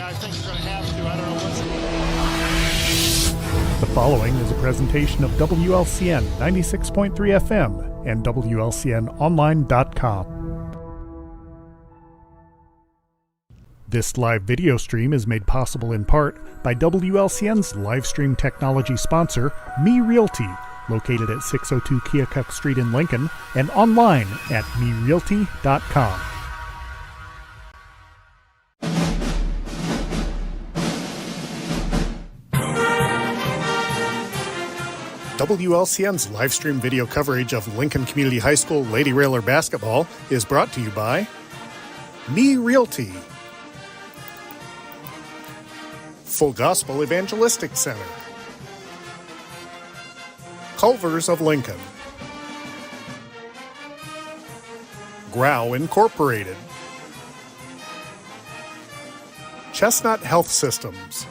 Yeah, I think you're going to have to. I don't know what's... The following is a presentation of WLCN 96.3 FM and WLCNonline.com. This live video stream is made possible in part by WLCN's live stream technology sponsor, Me Realty, located at 602 Keokuk Street in Lincoln and online at merealty.com. WLCN's live stream video coverage of Lincoln Community High School Lady Railer basketball is brought to you by Me Realty, Full Gospel Evangelistic Center, Culvers of Lincoln, Grow Incorporated, Chestnut Health Systems,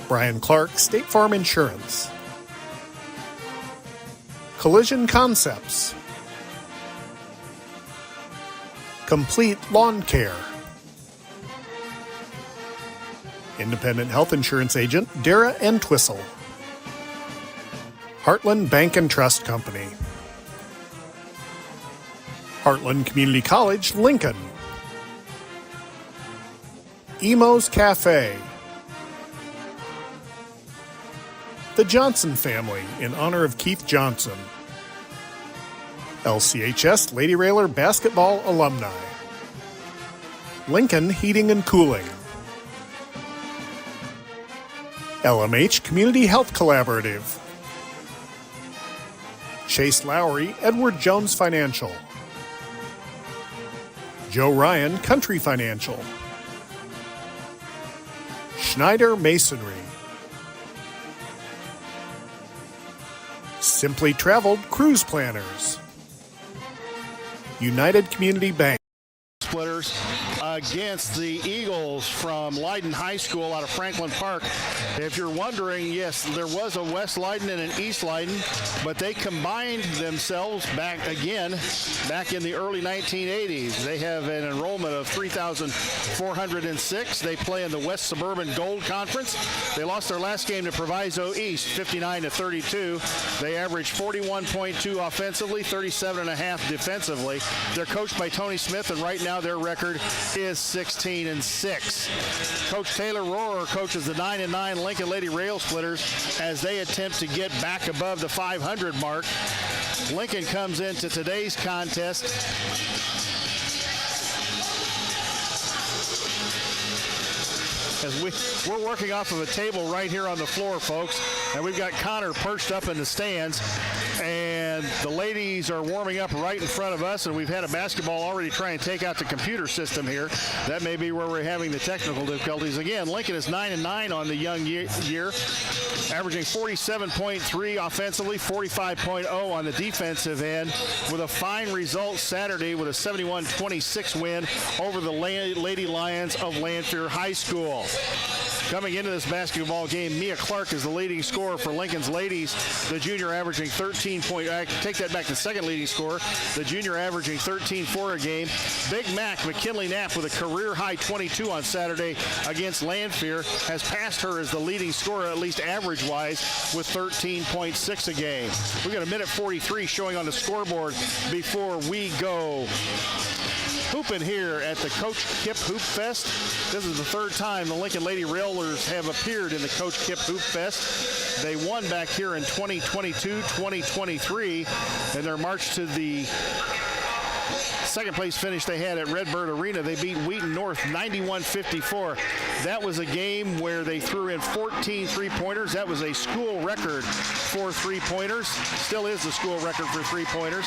Brian Clark State Farm Insurance, Collision Concepts, Complete Lawn Care, Independent Health Insurance Agent Dara Entwistle, Heartland Bank and Trust Company, Heartland Community College, Lincoln, Emo's Cafe, The Johnson Family in honor of Keith Johnson, LCHS Lady Railer basketball alumni, Lincoln Heating and Cooling, LMH Community Health Collaborative, Chase Lowry Edward Jones Financial, Joe Ryan Country Financial, Schneider Masonry, Simply Traveled Cruise Planners, United Community Bank. Splitters against the Eagles from Leyden High School out of Franklin Park. If you're wondering, yes, there was a West Leyden and an East Leyden, but they combined themselves back in the early 1980s. They have an enrollment of 3,406. They play in the West Suburban Gold Conference. They lost their last game to Proviso East, 59-32. They averaged 41.2 offensively, 37.5 defensively. They're coached by Tony Smith, and right now their record is 16-6. Coach Taylor Rohrer coaches the 9-9 Lincoln Lady Rail Splitters as they attempt to get back above the 500 mark. Lincoln comes into today's contest as we're working off of a table right here on the floor, folks, and we've got Connor perched up in the stands, and the ladies are warming up right in front of us, and we've had a basketball already try and take out the computer system here. That may be where we're having the technical difficulties. Again, Lincoln is 9-9 on the young year, averaging 47.3 offensively, 45.0 on the defensive end, with a fine result Saturday with a 71-26 win over the Lady Lions of Lanphier High School. Coming into this basketball game, Mia Clark is the leading scorer for Lincoln's ladies. The junior averaging 13 points. Take that back, the second leading scorer. The junior averaging 13-4 a game. Big Mac McKinley Knapp with a career-high 22 on Saturday against Lanphier has passed her as the leading scorer, at least average-wise, with 13.6 a game. We've got a minute 43 showing on the scoreboard before we go hooping here at the Coach Kipp Hoopfest. This is the third time the Lincoln Lady Railers have appeared in the Coach Kipp Hoopfest. They won back here in 2022-2023 in their march to the second place finish they had at Redbird Arena. They beat Wheaton North 91-54. That was a game where they threw in 14 three-pointers. That was a school record for three-pointers. Still is the school record for three-pointers.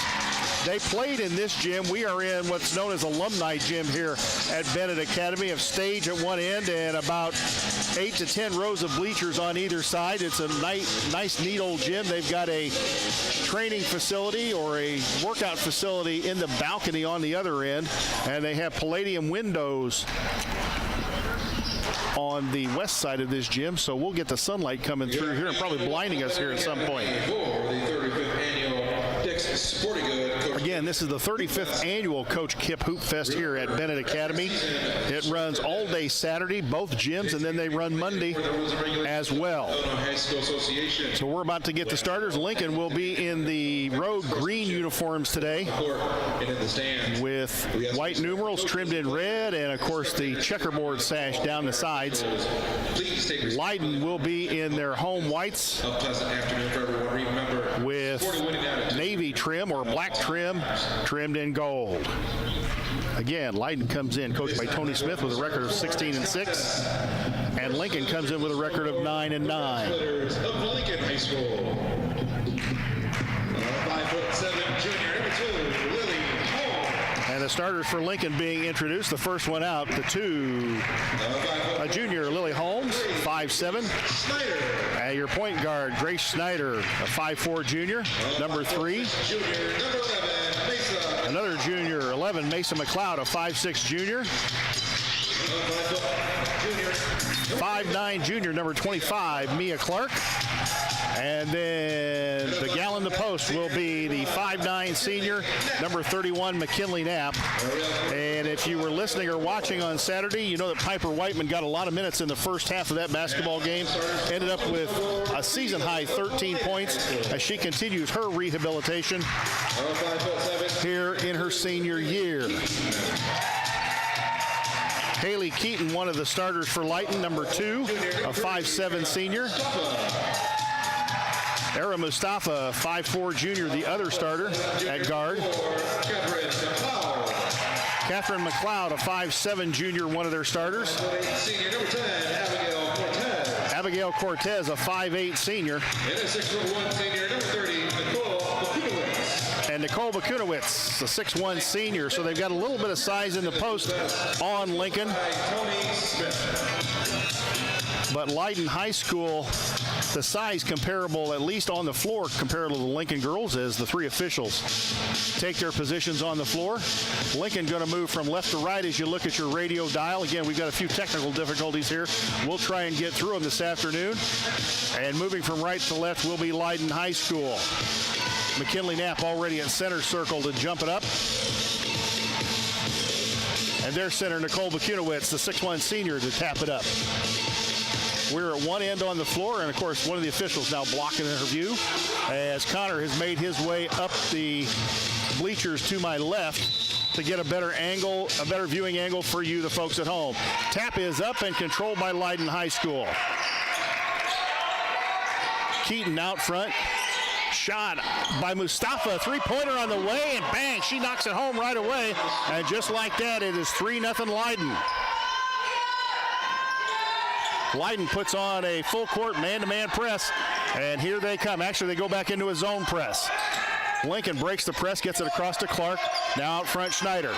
They played in this gym. We are in what's known as Alumni Gym here at Bennett Academy. A stage at one end and about 8 to 10 rows of bleachers on either side. It's a nice, neat old gym. They've got a training facility or a workout facility in the balcony on the other end, and they have Palladium windows on the west side of this gym, so we'll get the sunlight coming through here and probably blinding us here at some point. Again, Again, this is the 35th annual Coach Kipp Hoopfest here at Bennett Academy. It runs all day Saturday, both gyms, and then they run Monday as well. So we're about to get the starters. Lincoln will be in the road green uniforms today with white numerals trimmed in red and, of course, the checkerboard sash down the sides. Leyden will be in their home whites with navy trim or black trim trimmed in gold. Again, Leyden comes in coached by Tony Smith with a record of 16-6, and Lincoln comes in with a record of 9-9. Of Lincoln High School, 5'7" junior, number 2, Lily Holmes. And the starters for Lincoln being introduced. The first one out, the 2, a junior, Lily Holmes, 5'7". Snyder. Your point guard, Grace Snyder, a 5'4" junior. Number 3, Junior, number 11, Mesa. another junior, 11, Mesa McLeod, a 5'6" junior. 5'9" junior, number 25, Mia Clark. And then the gal in the post will be the 5'9" senior, number 31, McKinley Knapp. And if you were listening or watching on Saturday, you know that Piper Whiteman got a lot of minutes in the first half of that basketball game. Ended up with a season-high 13 points as she continues her rehabilitation here in her senior year. Haley Keaton, one of the starters for Leyden, number 2, a 5'7" senior. Era Mustafa, 5'4" junior, the other starter at guard. Catherine McLeod, a 5'7" junior, one of their starters. Senior, number 10, Abigail Cortez. Abigail Cortez, a 5'8" senior. And a 6'1" senior, number 30, Nicole Bakunowicz. And Nicole Bakunowicz, a 6'1" senior. So they've got a little bit of size in the post on Lincoln. Tony Smith. But Leyden High School, the size comparable, at least on the floor, comparable to the Lincoln girls, as the 3 officials take their positions on the floor. Lincoln going to move from left to right as you look at your radio dial. Again, we've got a few technical difficulties here. We'll try and get through them this afternoon. And moving from right to left will be Leyden High School. McKinley Knapp already at center circle to jump it up. And their center, Nicole Bakunowicz, the 6'1" senior, to tap it up. We're at one end on the floor, and of course, one of the officials now blocking her view as Connor has made his way up the bleachers to my left to get a better angle, a better viewing angle for you, the folks at home. Tap is up and controlled by Leyden High School. Keaton out front. Shot by Mustafa, three-pointer on the way, and bang, she knocks it home right away. And just like that, it is 3-0 Leyden. Leyden puts on a full-court man-to-man press, and here they come. Actually, they go back into a zone press. Lincoln breaks the press, gets it across to Clark. Now out front, Schneider.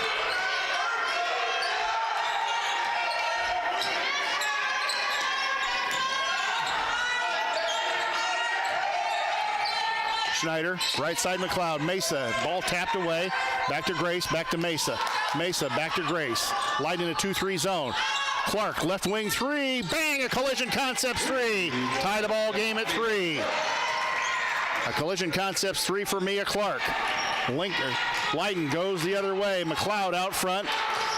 Schneider, right side McLeod, Mesa, ball tapped away, back to Grace, back to Mesa. Mesa, back to Grace. Leyden in a 2-3 zone. Clark, left wing 3, bang, a collision concepts 3. Tie the ball game at 3. A collision concepts 3 for Mia Clark. Leyden goes the other way. McLeod out front.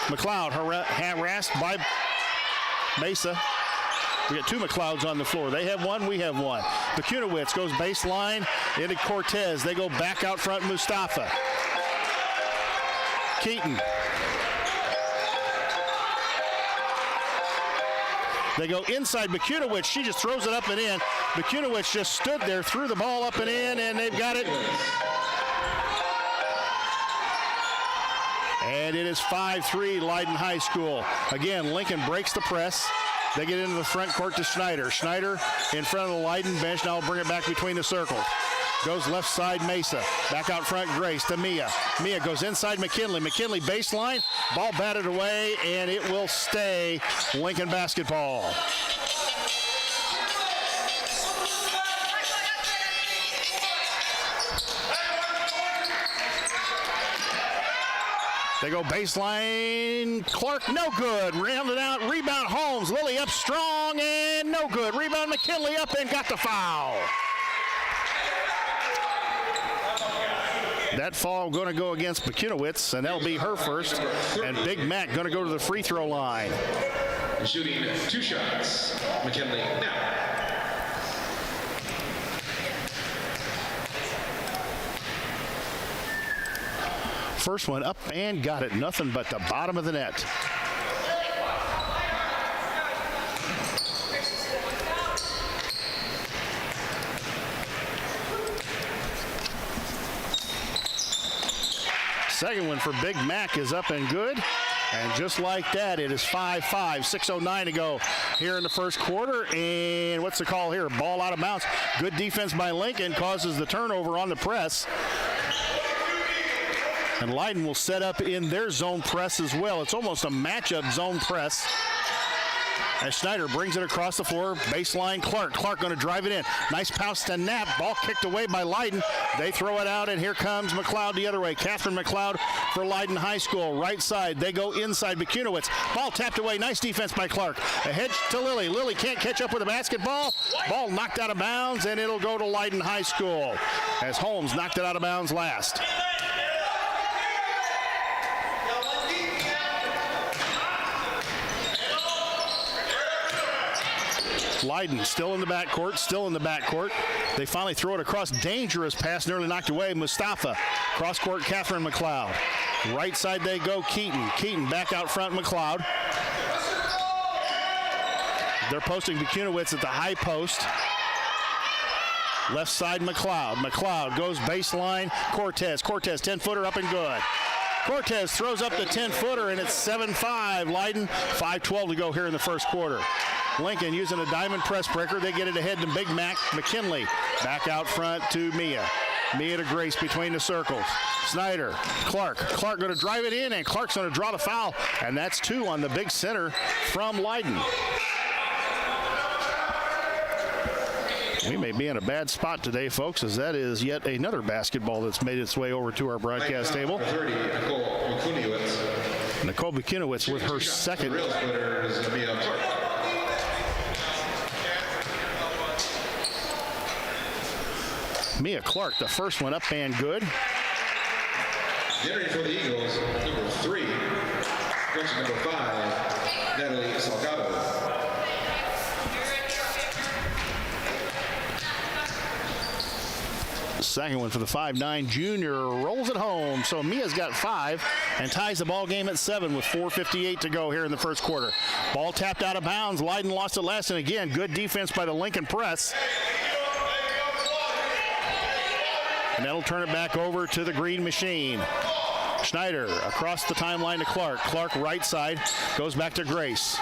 McLeod harassed by Mesa. We got 2 McLeods on the floor. They have one, we have one. Bakunowicz goes baseline into Cortez. They go back out front, Mustafa. Keaton. They go inside Bakunowicz. She just throws it up and in. Bakunowicz just stood there, threw the ball up and in, and they've got it. And it is 5-3 Leyden High School. Again, Lincoln breaks the press. They get into the front court to Schneider. Schneider in front of the Leyden bench. Now will bring it back between the circles. Goes left side Mesa. Back out front Grace to Mia. Mia goes inside McKinley. McKinley baseline. Ball batted away, and it will stay Lincoln basketball. They go baseline. Clark, no good. Rounded out. Rebound Holmes. Lily up strong and no good. Rebound McKinley up and got the foul. That fall going to go against Bakunowitz, and that'll be her first. And Big Mac going to go to the free throw line. Shooting 2 shots. McKinley now. First one up and got it. Nothing but the bottom of the net. Second one for Big Mac is up and good. And just like that, it is 5-5, 6:09 to go here in the first quarter. And what's the call here? Ball out of bounds. Good defense by Lincoln causes the turnover on the press. And Leyden will set up in their zone press as well. It's almost a matchup zone press. As Schneider brings it across the floor, baseline Clark. Clark going to drive it in. Nice pass to Knapp. Ball kicked away by Leyden. They throw it out, and here comes McLeod the other way. Catherine McLeod for Leyden High School. Right side. They go inside Bakunowitz. Ball tapped away. Nice defense by Clark. Ahead to Lilly. Lilly can't catch up with a basketball. Ball knocked out of bounds, and it'll go to Leyden High School as Holmes knocked it out of bounds last. Leyden still in the backcourt, They finally throw it across. Dangerous pass, nearly knocked away. Mustafa. Cross court, Catherine McLeod. Right side they go, Keaton. Keaton back out front, McLeod. They're posting Bakunowitz at the high post. Left side, McLeod. McLeod goes baseline, Cortez. Cortez, 10-footer up and good. Cortez throws up the 10-footer, and it's 7-5. Leyden, 5:12 to go here in the first quarter. Lincoln using a diamond press breaker. They get it ahead to Big Mac. McKinley back out front to Mia. Mia to Grace between the circles. Snyder, Clark. Clark going to drive it in, and Clark's going to draw the foul. And that's 2 on the big center from Leyden. We may be in a bad spot today, folks, as that is yet another basketball that's made its way over to our broadcast table. 30, Nicole Bakunowitz with her second. The real splitter is Mia Clark. Mia Clark, the first one up and good. Entering for the Eagles, number 3. Question number 5, Natalie Salgado. Second one for the 5'9" junior, rolls it home. So Mia's got 5 and ties the ball game at 7 with 4:58 to go here in the first quarter. Ball tapped out of bounds. Leyden lost it last, and again, good defense by the Lincoln press. And that'll turn it back over to the Green Machine. Schneider across the timeline to Clark. Clark right side, goes back to Grace.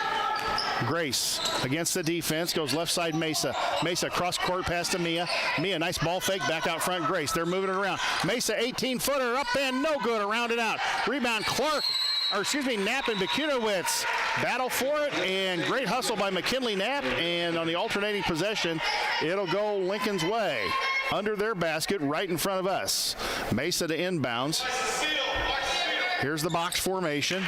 Grace against the defense, goes left side Mesa. Mesa cross court pass to Mia. Mia, nice ball fake, back out front Grace. They're moving it around. Mesa, 18-footer, up and no good, around it out. Rebound Knapp and Bakunowitz battle for it, and great hustle by McKinley Knapp, and on the alternating possession, it'll go Lincoln's way. Under their basket, right in front of us. Mesa to inbounds. Here's the box formation.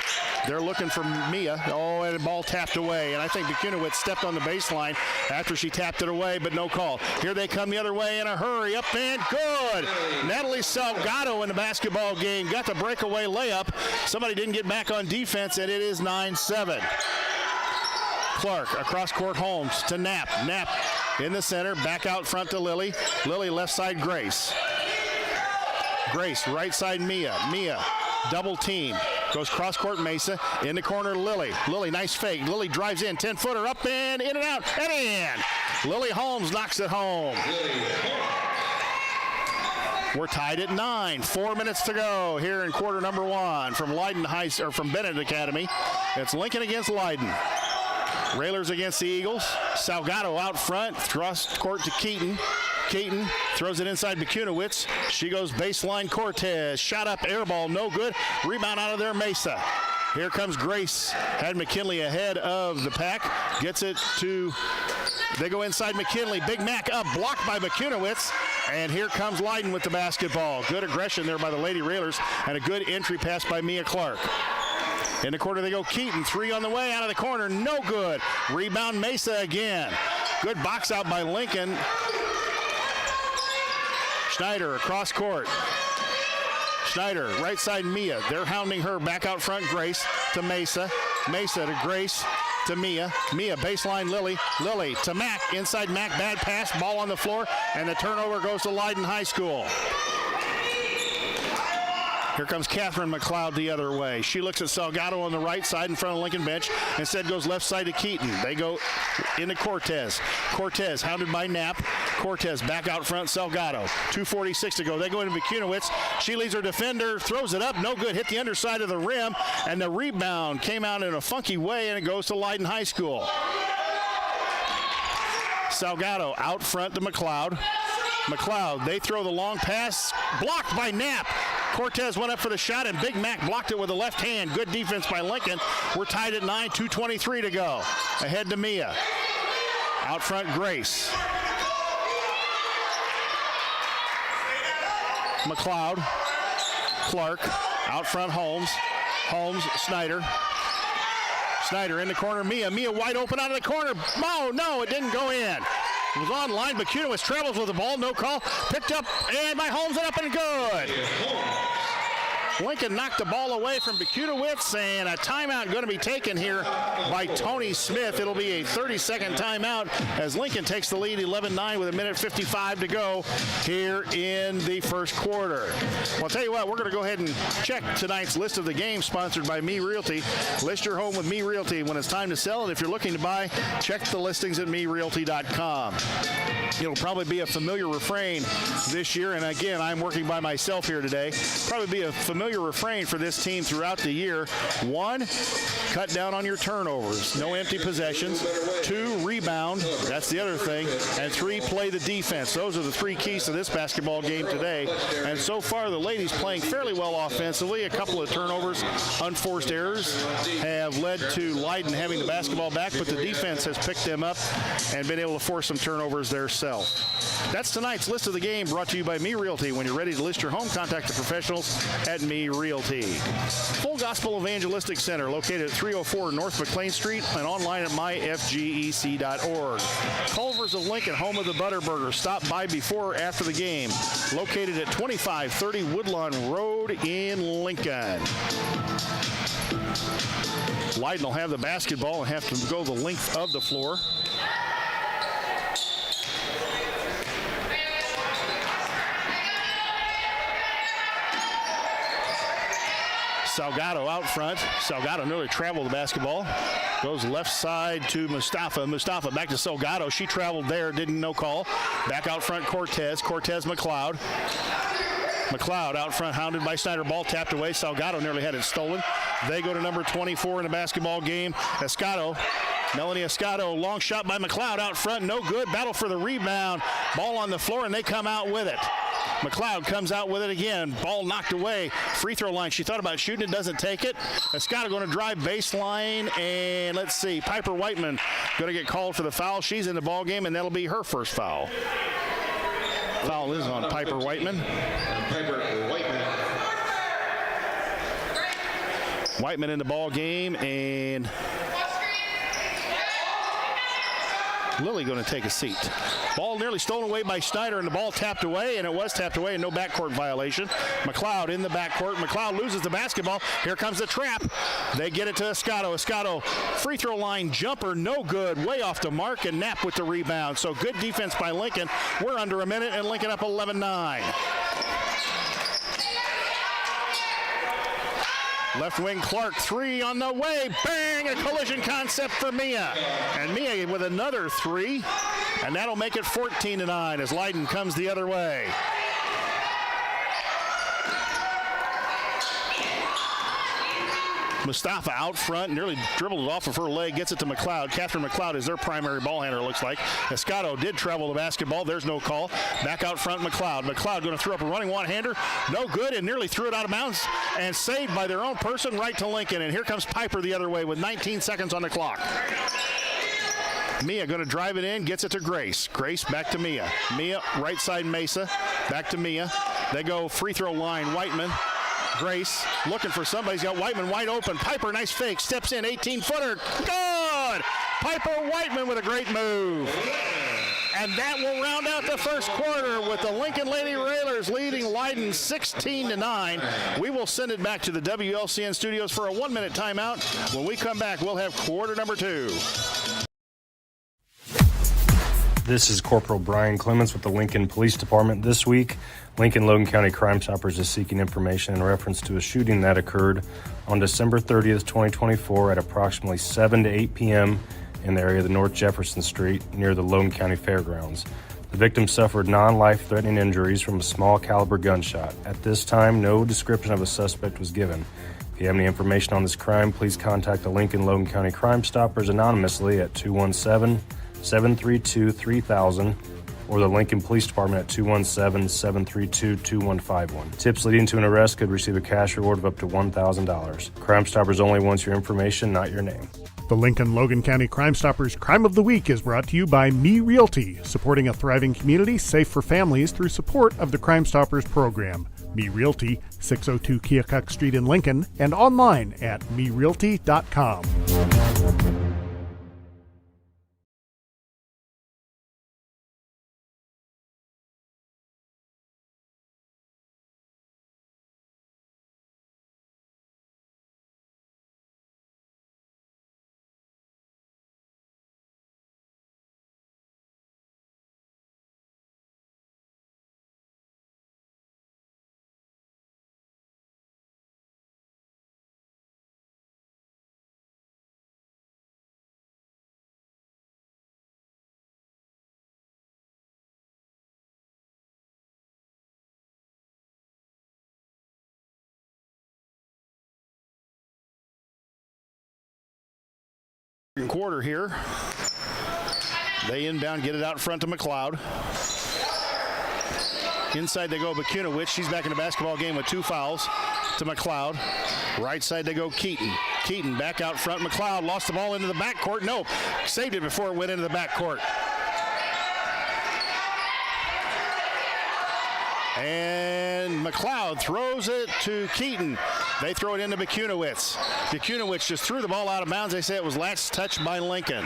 They're looking for Mia. Oh, and the ball tapped away. And I think Bakunowitz stepped on the baseline after she tapped it away, but no call. Here they come the other way in a hurry. Up and good. Natalie Salgado in the basketball game. Got the breakaway layup. Somebody didn't get back on defense, and it is 9-7. Clark across court, Holmes to Knapp. Knapp in the center, back out front to Lilly. Lilly left side, Grace. Grace right side, Mia. Mia double team. Goes cross court, Mesa. In the corner, Lilly. Lilly, nice fake. Lilly drives in, 10-footer up and in and out and in. Lilly Holmes knocks it home. We're tied at 9. 4 minutes to go here in quarter number 1 from from Bennett Academy. It's Lincoln against Leyden. Railers against the Eagles. Salgado out front, thrust court to Keaton. Keaton throws it inside Bakunowitz. She goes baseline Cortez. Shot up, air ball, no good. Rebound out of there, Mesa. Here comes Grace. Had McKinley ahead of the pack. Gets it to, they go inside McKinley. Big Mac up, blocked by Bakunowitz. And here comes Leyden with the basketball. Good aggression there by the Lady Railers, and a good entry pass by Mia Clark. In the corner they go, Keaton, 3 on the way, out of the corner, no good. Rebound Mesa again. Good box out by Lincoln. Schneider across court. Schneider, right side Mia. They're hounding her. Back out front, Grace to Mesa. Mesa to Grace to Mia. Mia, baseline Lily. Lily to Mac. Inside Mac, bad pass. Ball on the floor, and the turnover goes to Leyden High School. Here comes Catherine McLeod the other way. She looks at Salgado on the right side in front of Lincoln bench. Instead goes left side to Keaton. They go into Cortez. Cortez hounded by Knapp. Cortez back out front, Salgado. 2:46 to go. They go into Bakunowitz. She leads her defender, throws it up, no good. Hit the underside of the rim, and the rebound came out in a funky way, and it goes to Leyden High School. Salgado out front to McLeod. McLeod, they throw the long pass, blocked by Knapp. Cortez went up for the shot, and Big Mac blocked it with the left hand. Good defense by Lincoln. We're tied at 9, 2:23 to go. Ahead to Mia. Out front, Grace. McLeod. Clark. Out front, Holmes. Holmes, Snyder. Snyder in the corner, Mia. Mia wide open out of the corner. Oh, no, it didn't go in. It was on line. Bakunowitz travels with the ball. No call. Picked up, and by Holmes, and up and good. Lincoln knocked the ball away from Bakunowitz, and a timeout going to be taken here by Tony Smith. It'll be a 30-second timeout as Lincoln takes the lead 11-9 with 1:55 to go here in the first quarter. Well, I'll tell you what, we're going to go ahead and check tonight's list of the games sponsored by Me Realty. List your home with Me Realty when it's time to sell, and if you're looking to buy, check the listings at merealty.com. It'll probably be a familiar refrain this year, and again, I'm working by myself here today. Probably be a familiar refrain for this team throughout the year. 1, cut down on your turnovers. No empty possessions. 2, rebound. That's the other thing. And 3, play the defense. Those are the 3 keys to this basketball game today. And so far, the ladies playing fairly well offensively. A couple of turnovers, unforced errors have led to Leyden having the basketball back, but the defense has picked them up and been able to force some turnovers themselves. That's tonight's list of the game, brought to you by Me Realty. When you're ready to list your home, contact the professionals at Me Realty. Full Gospel Evangelistic Center, located at 304 North McLean Street and online at myfgec.org. Culver's of Lincoln, home of the Butterburger. Stop by before or after the game. Located at 2530 Woodlawn Road in Lincoln. Leyden will have the basketball and have to go the length of the floor. Salgado out front. Salgado nearly traveled the basketball. Goes left side to Mustafa. Mustafa back to Salgado. She traveled there, didn't no call. Back out front, Cortez. Cortez McLeod. McLeod out front, hounded by Snyder. Ball tapped away. Salgado nearly had it stolen. They go to number 24 in the basketball game. Escato. Melanie Escato, long shot by McLeod out front. No good. Battle for the rebound. Ball on the floor, and they come out with it. McLeod comes out with it again. Ball knocked away. Free throw line. She thought about shooting it, doesn't take it. Escato going to drive baseline, and let's see. Piper Whiteman going to get called for the foul. She's in the ball game, and that'll be her first foul. Foul is on Piper Whiteman. Piper Whiteman. Whiteman in the ball game, and Lily going to take a seat. Ball nearly stolen away by Snyder, and the ball tapped away, and it was tapped away, and no backcourt violation. McLeod in the backcourt. McLeod loses the basketball. Here comes the trap. They get it to Escato. Escato, free throw line jumper, no good, way off the mark, and Knapp with the rebound. So good defense by Lincoln. We're under a minute, and Lincoln up 11-9. Left wing Clark, 3 on the way. Bang! A collision concept for Mia. And Mia with another 3. And that'll make it 14-9 as Leyden comes the other way. Mustafa out front, nearly dribbled it off of her leg, gets it to McLeod. Catherine McLeod is their primary ball handler, it looks like. Escato did travel the basketball. There's no call. Back out front, McLeod. McLeod going to throw up a running one-hander. No good, and nearly threw it out of bounds and saved by their own person right to Lincoln. And here comes Piper the other way with 19 seconds on the clock. Mia going to drive it in, gets it to Grace. Grace back to Mia. Mia, right side Mesa, back to Mia. They go free throw line, Whiteman. Grace looking for somebody. He's got Whiteman wide open. Piper, nice fake, steps in, 18-footer. Good! Piper Whiteman with a great move. And that will round out the first quarter with the Lincoln Lady Railers leading Leyden 16-9. We will send it back to the WLCN studios for a 1-minute timeout. When we come back, we'll have quarter number 2. This is Corporal Brian Clements with the Lincoln Police Department. This week, Lincoln-Logan County Crime Stoppers is seeking information in reference to a shooting that occurred on December 30th, 2024 at approximately 7 to 8 p.m. in the area of the North Jefferson Street near the Logan County Fairgrounds. The victim suffered non-life-threatening injuries from a small caliber gunshot. At this time, no description of a suspect was given. If you have any information on this crime, please contact the Lincoln-Logan County Crime Stoppers anonymously at 217-732-3000 or the Lincoln Police Department at 217-732-2151. Tips leading to an arrest could receive a cash reward of up to $1,000. Crime Stoppers only wants your information, not your name. The Lincoln-Logan County Crime Stoppers Crime of the Week is brought to you by Me Realty, supporting a thriving community safe for families through support of the Crime Stoppers program. Me Realty, 602 Keokuk Street in Lincoln, and online at merealty.com. Quarter here. They inbound, get it out front to McLeod. Inside they go Bakunowicz. She's back in the basketball game with 2 fouls to McLeod. Right side they go Keaton. Keaton back out front. McLeod lost the ball into the backcourt. No, saved it before it went into the backcourt. And McLeod throws it to Keaton. They throw it into Bakunowicz. Bakunowicz just threw the ball out of bounds. They say it was last touched by Lincoln.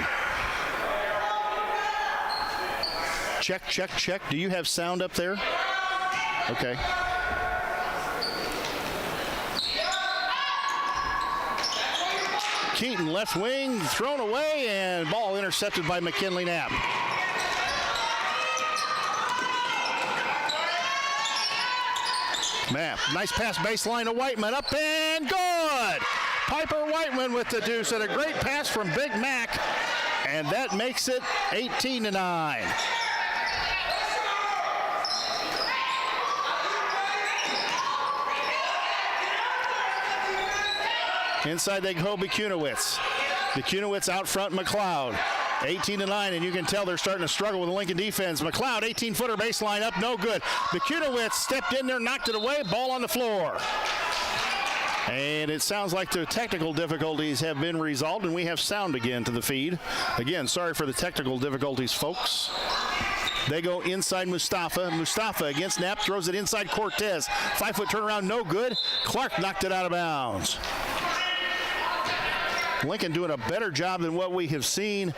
Check, check, check. Do you have sound up there? Okay. Keaton left wing, thrown away, and ball intercepted by McKinley Knapp. Nice pass baseline to Whiteman, up and good. Piper Whiteman with the deuce, and a great pass from Big Mac, and that makes it 18-9. Inside they go Bakunowicz. Bakunowicz out front, McLeod. 18-9, and you can tell they're starting to struggle with the Lincoln defense. McLeod, 18-footer baseline up, no good. Bakunowicz stepped in there, knocked it away, ball on the floor. And it sounds like the technical difficulties have been resolved, and we have sound again to the feed. Again, sorry for the technical difficulties, folks. They go inside Mustafa. Mustafa against Knapp, throws it inside Cortez. 5-foot turnaround, no good. Clark knocked it out of bounds. Lincoln doing a better job than what we have seen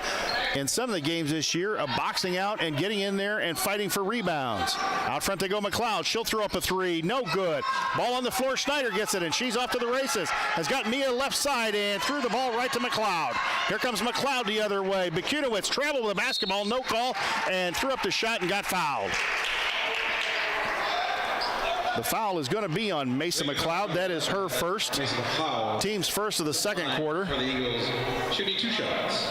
in some of the games this year of boxing out and getting in there and fighting for rebounds. Out front they go McLeod. She'll throw up a 3. No good. Ball on the floor. Schneider gets it, and she's off to the races. Has got Mia left side and threw the ball right to McLeod. Here comes McLeod the other way. Bakunowicz traveled with the basketball, no call, and threw up the shot and got fouled. The foul is going to be on Mason McLeod. That is her first. Team's first of the second quarter. For the Eagles, shooting 2 shots.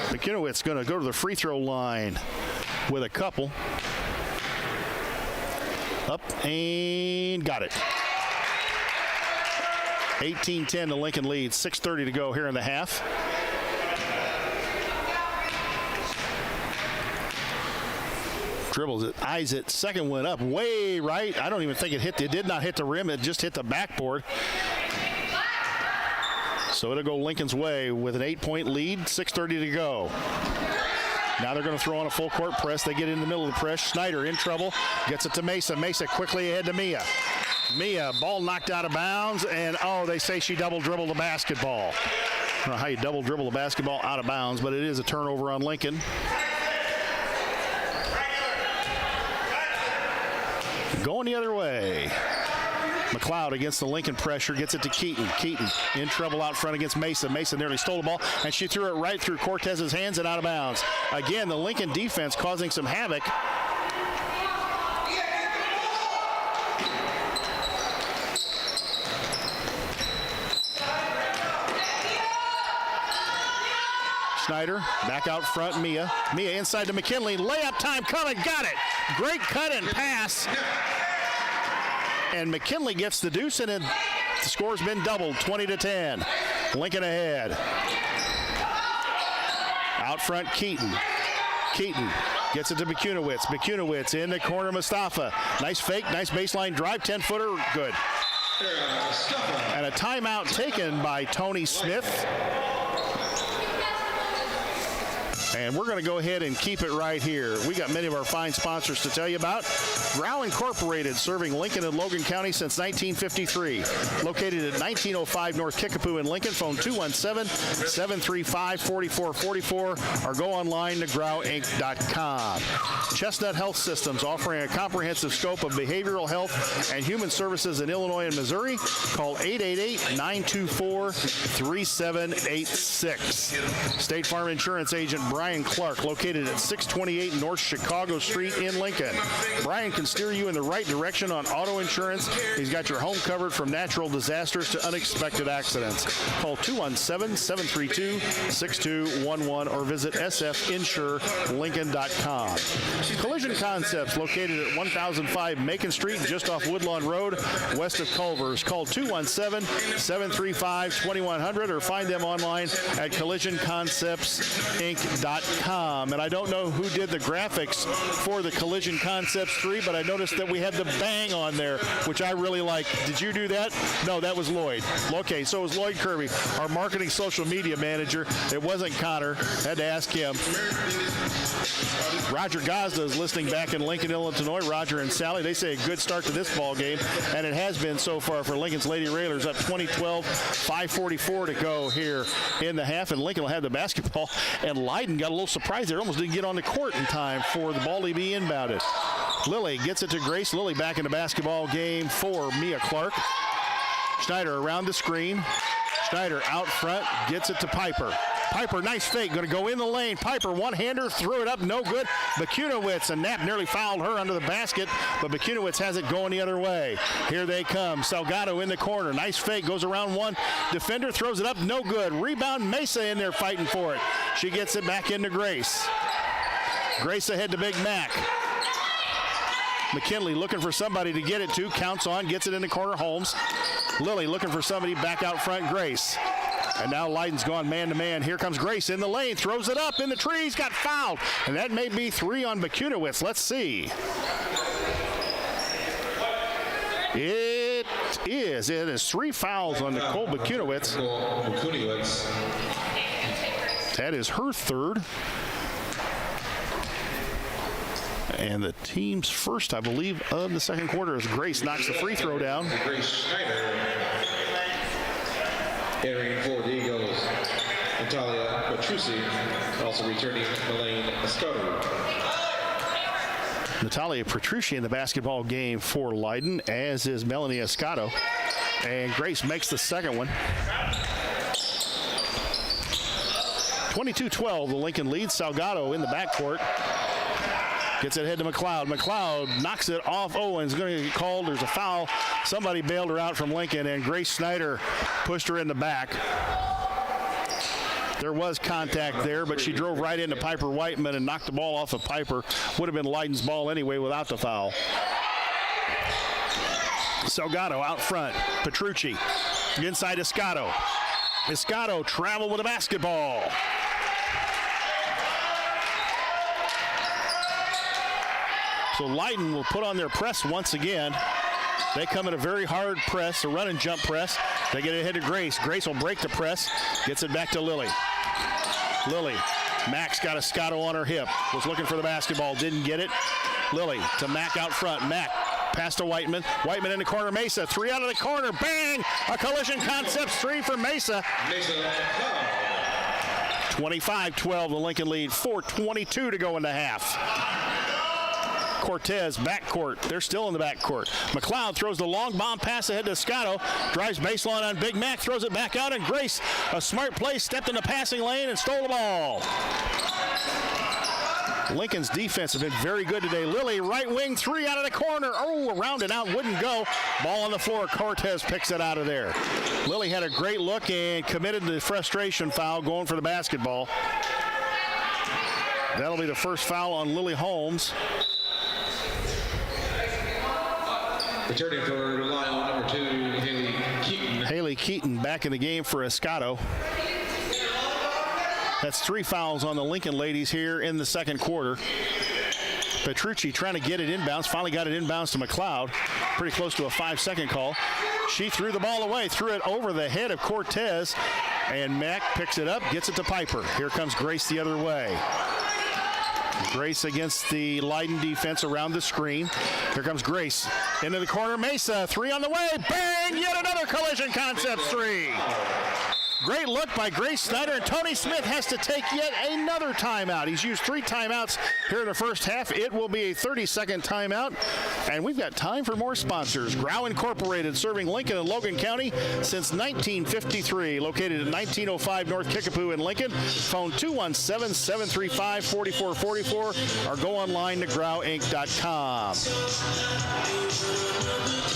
Bakunowicz going to go to the free throw line with a couple. Up and got it. 18-10, the Lincoln leads. 6:30 to go here in the half. Dribbles it, eyes it, second one up, way right. I don't even think it hit. It did not hit the rim. It just hit the backboard. So it'll go Lincoln's way with an 8-point lead. 6:30 to go. Now they're going to throw on a full court press. They get in the middle of the press. Schneider in trouble. Gets it to Mesa. Mesa quickly ahead to Mia. Mia, ball knocked out of bounds, and they say she double dribbled the basketball. I don't know how you double dribble the basketball out of bounds, but it is a turnover on Lincoln. going the other way. McLeod against the Lincoln pressure, gets it to Keaton. Keaton in trouble out front against Mesa. Mesa nearly stole the ball, and she threw it right through Cortez's hands and out of bounds. Again, the Lincoln defense causing some havoc. Schneider back out front, Mia. Mia inside to McKinley. Layup time coming, got it. Great cut and pass. And McKinley gets the deuce, and the score's been doubled, 20-10. Lincoln ahead. Out front, Keaton. Keaton gets it to Bakunowitz. Bakunowitz in the corner, Mustafa. Nice fake, nice baseline drive, 10-footer, good. And a timeout taken by Tony Smith. And we're going to go ahead and keep it right here. We got many of our fine sponsors to tell you about. Grau Incorporated, serving Lincoln and Logan County since 1953. Located at 1905 North Kickapoo in Lincoln. Phone 217-735-4444 or go online to grauinc.com. Chestnut Health Systems, offering a comprehensive scope of behavioral health and human services in Illinois and Missouri. Call 888-924-3786. State Farm Insurance Agent Brian Clark, located at 628 North Chicago Street in Lincoln. Brian can steer you in the right direction on auto insurance. He's got your home covered from natural disasters to unexpected accidents. Call 217-732-6211 or visit sfinsurelincoln.com. Collision Concepts, located at 1005 Macon Street, just off Woodlawn Road, west of Culver's. Call 217-735-2100 or find them online at collisionconceptsinc.com. And I don't know who did the graphics for the Collision Concepts 3, but I noticed that we had the bang on there, which I really like. Did you do that? No, that was Lloyd. Okay, so it was Lloyd Kirby, our marketing social media manager. It wasn't Connor. Had to ask him. Roger Gazda is listening back in Lincoln, Illinois. Roger and Sally, they say a good start to this ball game, and it has been so far for Lincoln's Lady Railers, up 20-12, 5:44 to go here in the half, and Lincoln will have the basketball, and Leyden got a little surprised there. Almost didn't get on the court in time for the ball to be inbounded. Lily gets it to Grace. Lily back in the basketball game for Mia Clark. Schneider around the screen. Schneider out front, gets it to Piper. Piper, nice fake, going to go in the lane. Piper, one-hander, threw it up, no good. Bakunowitz, and Knapp nearly fouled her under the basket, but Bakunowitz has it going the other way. Here they come. Salgado in the corner. Nice fake, goes around one. Defender throws it up, no good. Rebound, Mesa in there fighting for it. She gets it back into Grace. Grace ahead to Big Mac. McKinley looking for somebody to get it to. Counts on, gets it in the corner, Holmes. Lily looking for somebody back out front, Grace. And now Leyden's gone man-to-man. Here comes Grace in the lane, throws it up in the trees, got fouled. And that may be 3 on Bakunowitz. Let's see. It is. It is 3 fouls on Nicole Bakunowitz. That is her third. And the team's first, I believe, of the second quarter as Grace knocks the free throw down. Grace Schneider. Entering for the Eagles, Natalia Petrucci, also returning Elaine Escoto. Natalia Petrucci in the basketball game for Leyden, as is Melanie Escato. And Grace makes the second one. 22-12, the Lincoln leads. Salgado in the backcourt. Gets it ahead to McLeod. McLeod knocks it off. Oh, and is going to get called. There's a foul. Somebody bailed her out from Lincoln, and Grace Schneider pushed her in the back. There was contact there, but she drove right into Piper Whiteman and knocked the ball off of Piper. Would have been Leyden's ball anyway without the foul. Salgado out front. Petrucci inside Escato. Escato traveled with a basketball. So Leyden will put on their press once again. They come in a very hard press, a run and jump press. They get it ahead to Grace. Grace will break the press, gets it back to Lily. Lily, Max got Escato on her hip, was looking for the basketball, didn't get it. Lily to Mack out front. Mack pass to Whiteman. Whiteman in the corner, Mesa. 3 out of the corner, bang! A Collision Concepts 3 for Mesa. 25-12, the Lincoln lead. 4:22 to go in the half. Cortez, backcourt. They're still in the backcourt. McLeod throws the long bomb pass ahead to Scotto. Drives baseline on Big Mac, throws it back out, and Grace, a smart play, stepped in the passing lane and stole the ball. Lincoln's defense has been very good today. Lilly, right wing, three out of the corner. Oh, around and out, wouldn't go. Ball on the floor. Cortez picks it out of there. Lilly had a great look and committed the frustration foul going for the basketball. That'll be the first foul on Lily Holmes. Returning for Lyle, number 2, Haley Keaton. Haley Keaton back in the game for Escato. That's 3 fouls on the Lincoln ladies here in the second quarter. Petrucci trying to get it inbounds. Finally got it inbounds to McLeod. Pretty close to a 5-second call. She threw the ball away, threw it over the head of Cortez, and Mack picks it up, gets it to Piper. Here comes Grace the other way. Grace against the Leyden defense around the screen. Here comes Grace into the corner. Mesa, 3 on the way. Bang! Yet another collision concepts 3. Great look by Grace Snyder, and Tony Smith has to take yet another timeout. He's used 3 timeouts here in the first half. It will be a 30-second timeout, and we've got time for more sponsors. Grau Incorporated, serving Lincoln and Logan County since 1953. Located at 1905 North Kickapoo in Lincoln. Phone 217-735-4444 or go online to grauinc.com.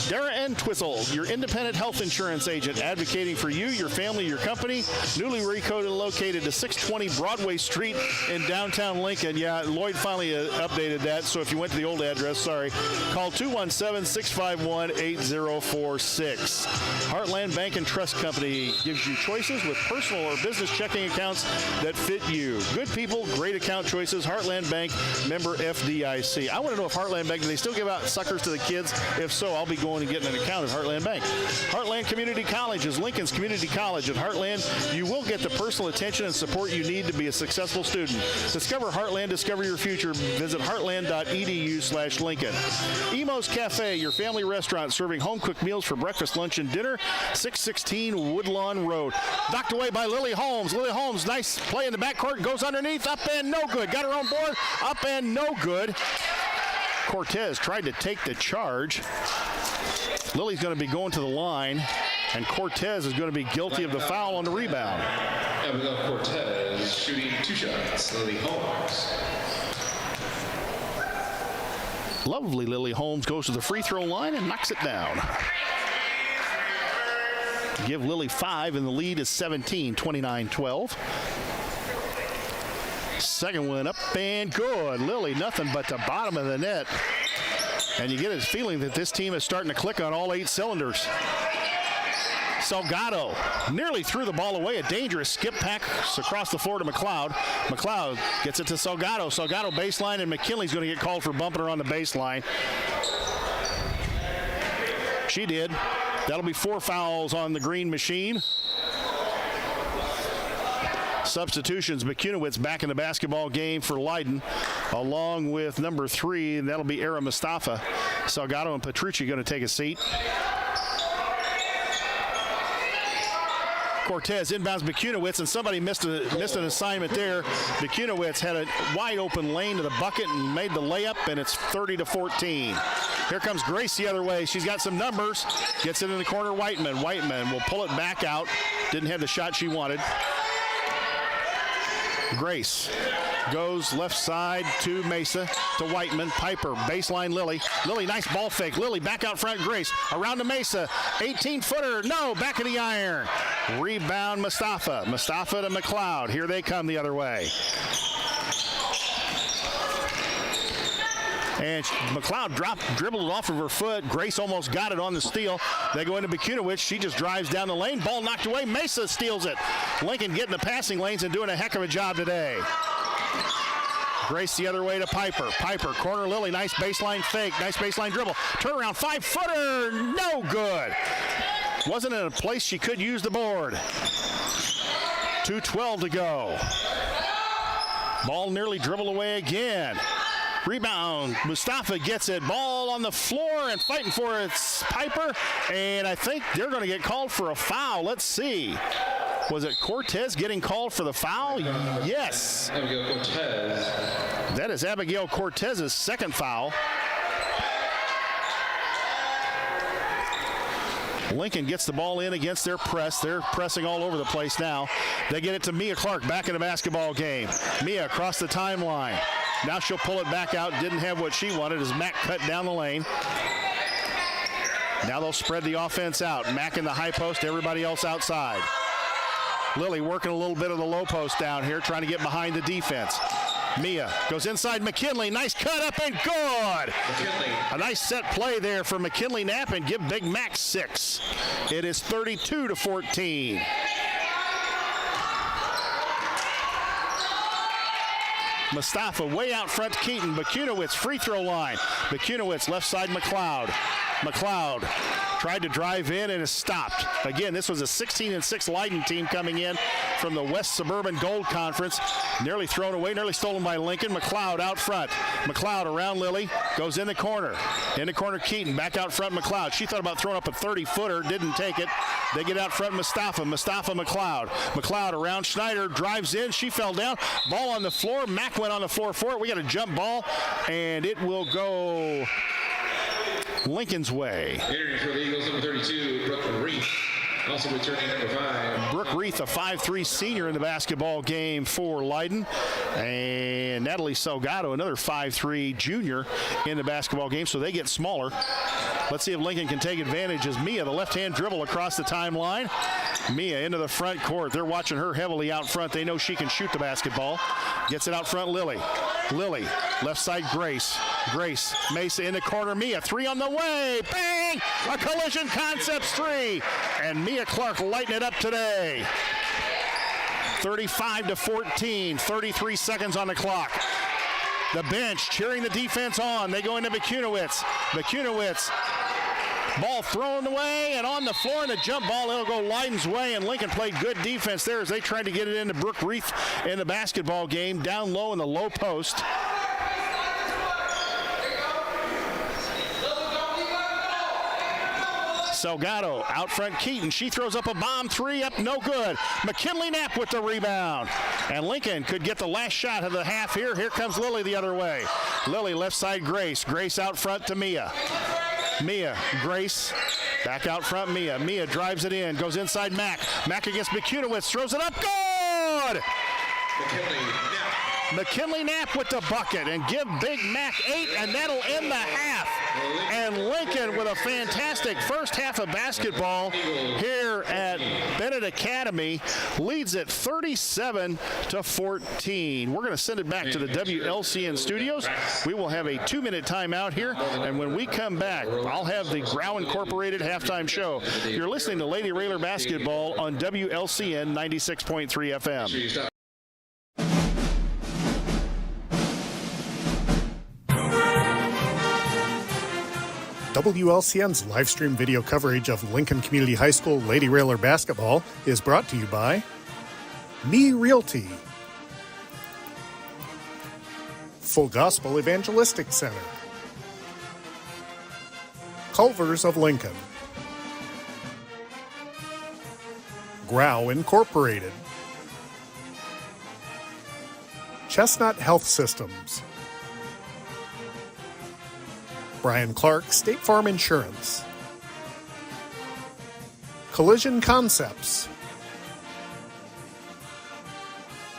Dara N. Twistle, your independent health insurance agent, advocating for you, your family, your company. Newly recoded and located to 620 Broadway Street in downtown Lincoln. Yeah, Lloyd finally updated that, so if you went to the old address, sorry. Call 217-651-8046. Heartland Bank and Trust Company gives you choices with personal or business checking accounts that fit you. Good people, great account choices. Heartland Bank, member FDIC. I want to know if Heartland Bank, do they still give out suckers to the kids? If so, I'll be going and getting an account at Heartland Bank. Heartland Community College is Lincoln's community college. At Heartland, you will get the personal attention and support you need to be a successful student. Discover Heartland, discover your future. Visit heartland.edu/Lincoln. Emo's Cafe, your family restaurant, serving home-cooked meals for breakfast, lunch, and dinner. 616 Woodlawn Road. Knocked away by Lily Holmes. Lily Holmes, nice play in the backcourt, goes underneath, up and no good. Got her own board, up and no good. Cortez tried to take the charge. Lily's going to be going to the line, and Cortez is going to be guilty of the foul on the rebound. Abigail Cortez shooting 2 shots. Lily Holmes. Lovely Lily Holmes goes to the free throw line and knocks it down. Give Lily 5, and the lead is 17, 29-12. Second one up and good. Lily, nothing but the bottom of the net. And you get a feeling that this team is starting to click on all 8 cylinders. Salgado nearly threw the ball away. A dangerous skip pass across the floor to McLeod. McLeod gets it to Salgado. Salgado baseline, and McKinley's going to get called for bumping her on the baseline. She did. That'll be 4 fouls on the green machine. Substitutions, McCunowitz back in the basketball game for Leyden, along with number 3, and that'll be Era Mustafa. Salgado and Petrucci going to take a seat. Cortez inbounds McCunowitz, and somebody missed an assignment there. McCunowitz had a wide open lane to the bucket and made the layup, and it's 30-14. Here comes Grace the other way. She's got some numbers. Gets it in the corner, Whiteman. Whiteman will pull it back out. Didn't have the shot she wanted. Grace goes left side to Mesa, to Whiteman. Piper, baseline Lily. Lily, nice ball fake. Lily back out front, Grace. Around to Mesa. 18-footer. No, back of the iron. Rebound Mustafa. Mustafa to McLeod. Here they come the other way. And McLeod dribbled it off of her foot. Grace almost got it on the steal. They go into Bakunowicz. She just drives down the lane. Ball knocked away. Mesa steals it. Lincoln getting the passing lanes and doing a heck of a job today. Grace the other way to Piper. Piper, corner Lily. Nice baseline fake. Nice baseline dribble. Turnaround, 5-footer. No good. Wasn't in a place she could use the board. 2:12 to go. Ball nearly dribbled away again. Rebound, Mustafa gets it. Ball on the floor and fighting for it's Piper. And I think they're going to get called for a foul. Let's see. Was it Cortez getting called for the foul? Yes. Abigail Cortez. That is Abigail Cortez's second foul. Lincoln gets the ball in against their press. They're pressing all over the place now. They get it to Mia Clark back in the basketball game. Mia across the timeline. Now she'll pull it back out. Didn't have what she wanted as Mack cut down the lane. Now they'll spread the offense out. Mack in the high post, everybody else outside. Lily working a little bit of the low post down here, trying to get behind the defense. Mia goes inside McKinley. Nice cut up and good. McKinley. A nice set play there for McKinley Knapp and give Big Mac 6. It is 32-14. Mustafa way out front to Keaton. Bakunowitz free throw line. Bakunowitz left side McLeod. McLeod tried to drive in and is stopped. Again, this was a 16-6 Leyden team coming in from the West Suburban Gold Conference. Nearly thrown away, nearly stolen by Lincoln. McLeod out front. McLeod around Lily, goes in the corner. In the corner, Keaton, back out front, McLeod. She thought about throwing up a 30-footer, didn't take it. They get out front, Mustafa, McLeod. McLeod around Schneider, drives in, she fell down. Ball on the floor, Mack went on the floor for it. We got a jump ball, and it will go Lincoln's way. Entering for the Eagles, number 32, Brooke Reith. Also returning number 5. Brooke Reith, a 5'3 senior in the basketball game for Leyden. And Natalie Salgado, another 5'3 junior in the basketball game, so they get smaller. Let's see if Lincoln can take advantage as Mia, the left-hand dribble across the timeline. Mia into the front court. They're watching her heavily out front. They know she can shoot the basketball. Gets it out front, Lily. Lily, left side, Grace. Grace, Mesa in the corner. Mia, 3 on the way. Bang! A collision concepts 3. And Mia Clark lighting it up today. 35-14, 33 seconds on the clock. The bench cheering the defense on. They go into Bakunowitz. Bakunowitz, ball thrown away and on the floor, and the jump ball, it'll go Leyden's way, and Lincoln played good defense there as they tried to get it into Brooke Reith in the basketball game, down low in the low post. Salgado out front, Keaton. She throws up a bomb 3 up, no good. McKinley Knapp with the rebound. And Lincoln could get the last shot of the half here. Here comes Lily the other way. Lily left side, Grace. Grace out front to Mia. Mia, Grace, back out front, Mia. Mia drives it in, goes inside Mack. Mack against Bakunowitz, throws it up, good! McKinley Knapp with the bucket and give Big Mac 8, and that'll end the half. And Lincoln with a fantastic first half of basketball here at Bennett Academy leads it 37-14. We're going to send it back to the WLCN studios. We will have a 2-minute timeout here, and when we come back, I'll have the Grau Incorporated halftime show. You're listening to Lady Railer Basketball on WLCN 96.3 FM. WLCN's live stream video coverage of Lincoln Community High School Lady Railer basketball is brought to you by Me Realty, Full Gospel Evangelistic Center, Culvers of Lincoln, Grau Incorporated, Chestnut Health Systems, Brian Clark State Farm Insurance, Collision Concepts,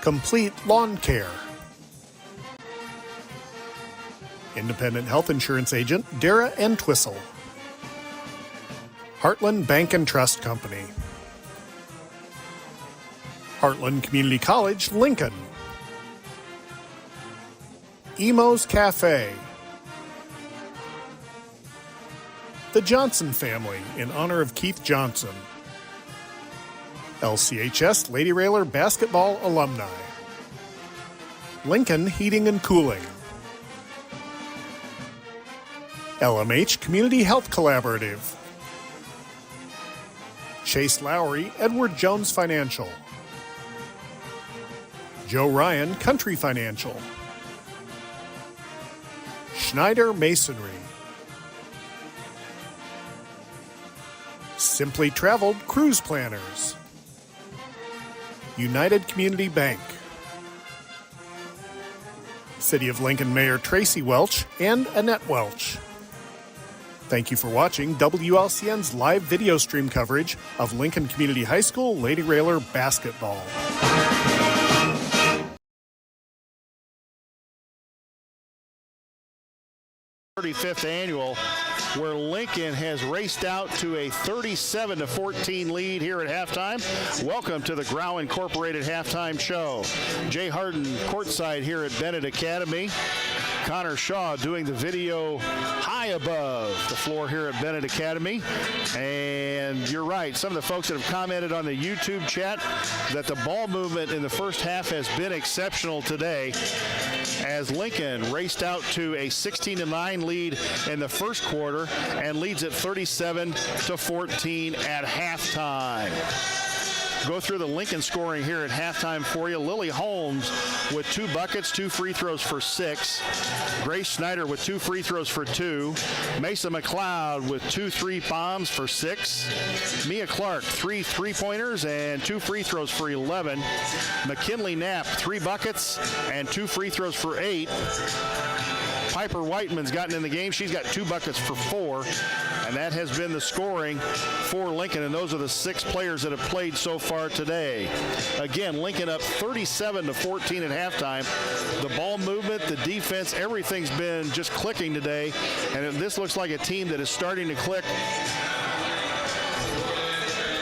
Complete Lawn Care, Independent Health Insurance Agent Dara Entwistle, Heartland Bank and Trust Company, Heartland Community College, Lincoln, Emo's Cafe, The Johnson Family in honor of Keith Johnson, LCHS Lady Railer Basketball Alumni, Lincoln Heating and Cooling, LMH Community Health Collaborative, Chase Lowry Edward Jones Financial, Joe Ryan Country Financial, Schneider Masonry, Simply Traveled Cruise Planners, United Community Bank, City of Lincoln Mayor Tracy Welch and Annette Welch. Thank you for watching WLCN's live video stream coverage of Lincoln Community High School Lady Railer basketball. 35th annual, where Lincoln has raced out to a 37-14 lead here at halftime. Welcome to the Grau Incorporated halftime show. Jay Harden courtside here at Bennett Academy. Connor Shaw doing the video high above the floor here at Bennett Academy. And you're right, some of the folks that have commented on the YouTube chat that the ball movement in the first half has been exceptional today, as Lincoln raced out to a 16-9 lead in the first quarter and leads at 37-14 at halftime. Go through the Lincoln scoring here at halftime for you. Lily Holmes with 2 buckets, 2 free throws for 6. Grace Schneider with 2 free throws for 2. Mesa McLeod with 2 3-bombs for 6. Mia Clark, 3 3-pointers and 2 free throws for 11. McKinley Knapp, 3 buckets and 2 free throws for 8. Piper Whiteman's gotten in the game. She's got 2 buckets for 4. And that has been the scoring for Lincoln, and those are the 6 players that have played so far today. Again, Lincoln up 37-14 at halftime. The ball movement, the defense, everything's been just clicking today, and this looks like a team that is starting to click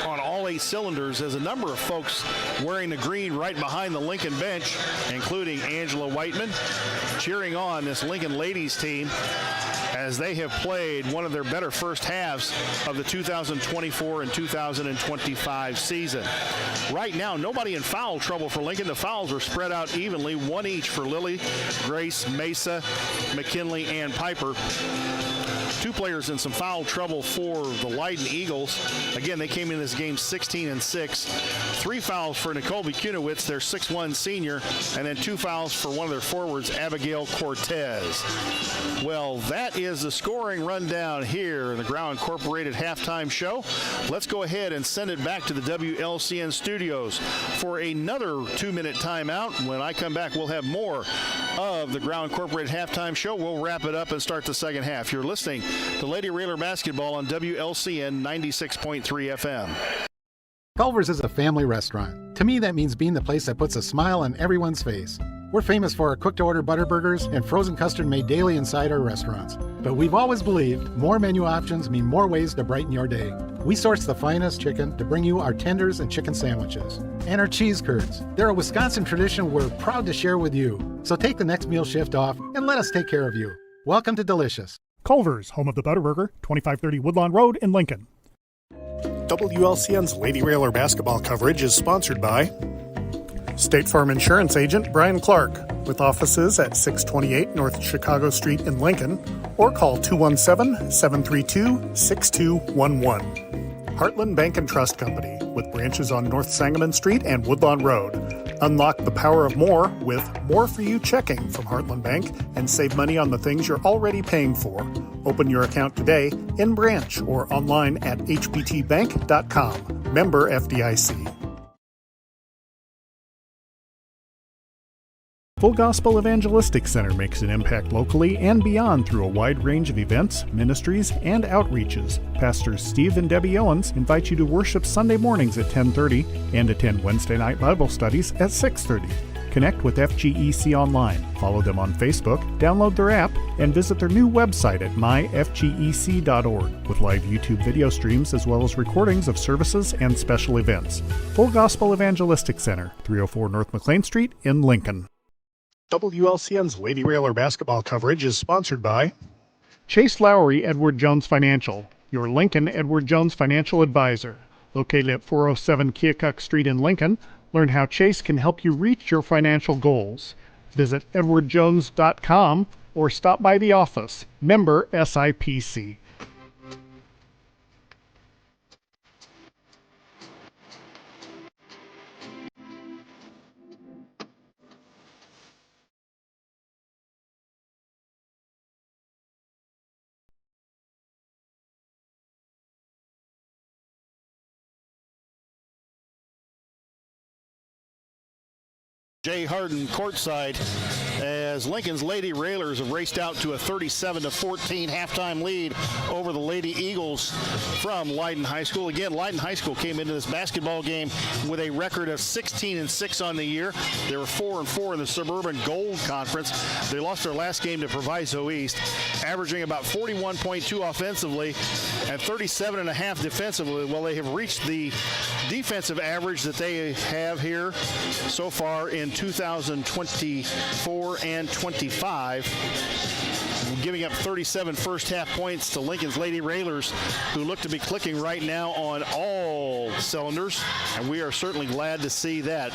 on all 8 cylinders, as a number of folks wearing the green right behind the Lincoln bench, including Angela Whiteman, cheering on this Lincoln ladies team as they have played one of their better first halves of the 2024 and 2025 season. Right now, nobody in foul trouble for Lincoln. The fouls are spread out evenly, 1 each for Lily, Grace, Mesa, McKinley, and Piper. 2 players in some foul trouble for the Leyden Eagles. Again, they came in this game 16-6. 3 fouls for Nicole Kunowitz, their 6'1 senior, and then 2 fouls for one of their forwards, Abigail Cortez. Well, that is the scoring rundown here in the Grau Incorporated halftime show. Let's go ahead and send it back to the WLCN studios for another 2-minute timeout. When I come back, we'll have more of the Grau Incorporated halftime show. We'll wrap it up and start the second half. You're listening to Lady Railer basketball on WLCN 96.3 FM. Culver's is a family restaurant. To me, that means being the place that puts a smile on everyone's face. We're famous for our cooked-to-order butter burgers and frozen custard made daily inside our restaurants. But we've always believed more menu options mean more ways to brighten your day. We source the finest chicken to bring you our tenders and chicken sandwiches. And our cheese curds. They're a Wisconsin tradition we're proud to share with you. So take the next meal shift off and let us take care of you. Welcome to Delicious. Culver's, home of the Butterburger, 2530 Woodlawn Road in Lincoln. WLCN's Lady Railer basketball coverage is sponsored by State Farm Insurance Agent Brian Clark, with offices at 628 North Chicago Street in Lincoln, or call 217-732-6211. Heartland Bank and Trust Company, with branches on North Sangamon Street and Woodlawn Road. Unlock the power of more with More For You checking from Heartland Bank and save money on the things you're already paying for. Open your account today in branch or online at hbtbank.com. Member FDIC. Full Gospel Evangelistic Center makes an impact locally and beyond through a wide range of events, ministries, and outreaches. Pastors Steve and Debbie Owens invite you to worship Sunday mornings at 10:30 and attend Wednesday night Bible studies at 6:30. Connect with FGEC online, follow them on Facebook, download their app, and visit their new website at myfgec.org with live YouTube video streams as well as recordings of services and special events. Full Gospel Evangelistic Center, 304 North McLean Street in Lincoln. WLCN's Lady Railer basketball coverage is sponsored by Chase Lowry Edward Jones Financial, your Lincoln Edward Jones financial advisor. Located at 407 Keokuk Street in Lincoln, learn how Chase can help you reach your financial goals. Visit edwardjones.com or stop by the office. Member SIPC. Jay Harden courtside as Lincoln's Lady Railers have raced out to a 37-14 halftime lead over the Lady Eagles from Leyden High School. Again, Leyden High School came into this basketball game with a record of 16-6 on the year. They were 4-4 in the Suburban Gold Conference. They lost their last game to Proviso East, averaging about 41.2 offensively and 37.5 defensively. Well, they have reached the defensive average that they have here so far in 2024 and 25, giving up 37 first half points to Lincoln's Lady Railers, who look to be clicking right now on all cylinders, and we are certainly glad to see that.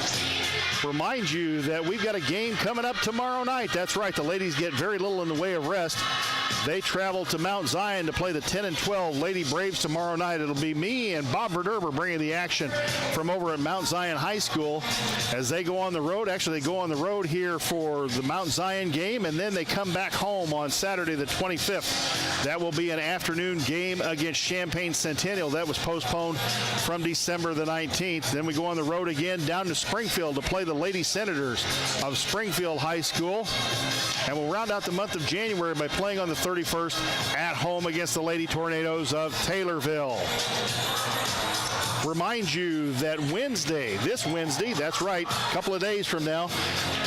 Remind you that we've got a game coming up tomorrow night. That's right, the ladies get very little in the way of rest. They travel to Mount Zion to play the 10 and 12 Lady Braves tomorrow night. It'll be me and Bob Verderber bringing the action from over at Mount Zion High School as they go on the road. Actually, they go on the road here for the Mount Zion game, and then they come back home on Saturday the 25th. That will be an afternoon game against Champaign Centennial. That was postponed from December the 19th. Then we go on the road again down to Springfield to play the Lady Senators of Springfield High School. And we'll round out the month of January by playing on the 31st at home against the Lady Tornadoes of Taylorville. Remind you that this Wednesday, that's right, a couple of days from now,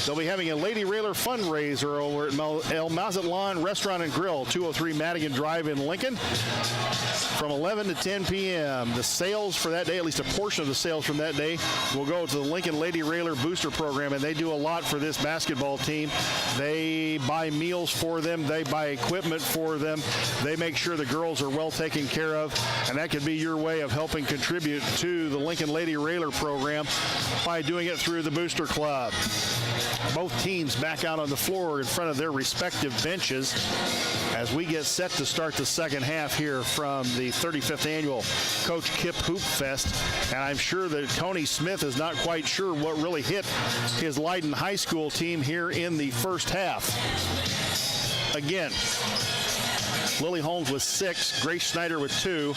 they'll be having a Lady Railer fundraiser over at El Mazatlan Restaurant and Grill, 203 Madigan Drive in Lincoln, from 11 to 10 p.m. The sales for that day, at least a portion of the sales from that day, will go to the Lincoln Lady Railer Booster Program, and they do a lot for this basketball team. They buy meals for them. They buy equipment for them. They make sure the girls are well taken care of, and that could be your way of helping contribute to the Lincoln Lady Railer program by doing it through the Booster Club. Both teams back out on the floor in front of their respective benches as we get set to start the second half here from the 35th annual Coach Kipp Hoopfest. And I'm sure that Tony Smith is not quite sure what really hit his Leyden High School team here in the first half. Again, Lily Holmes with 6, Grace Snyder with 2,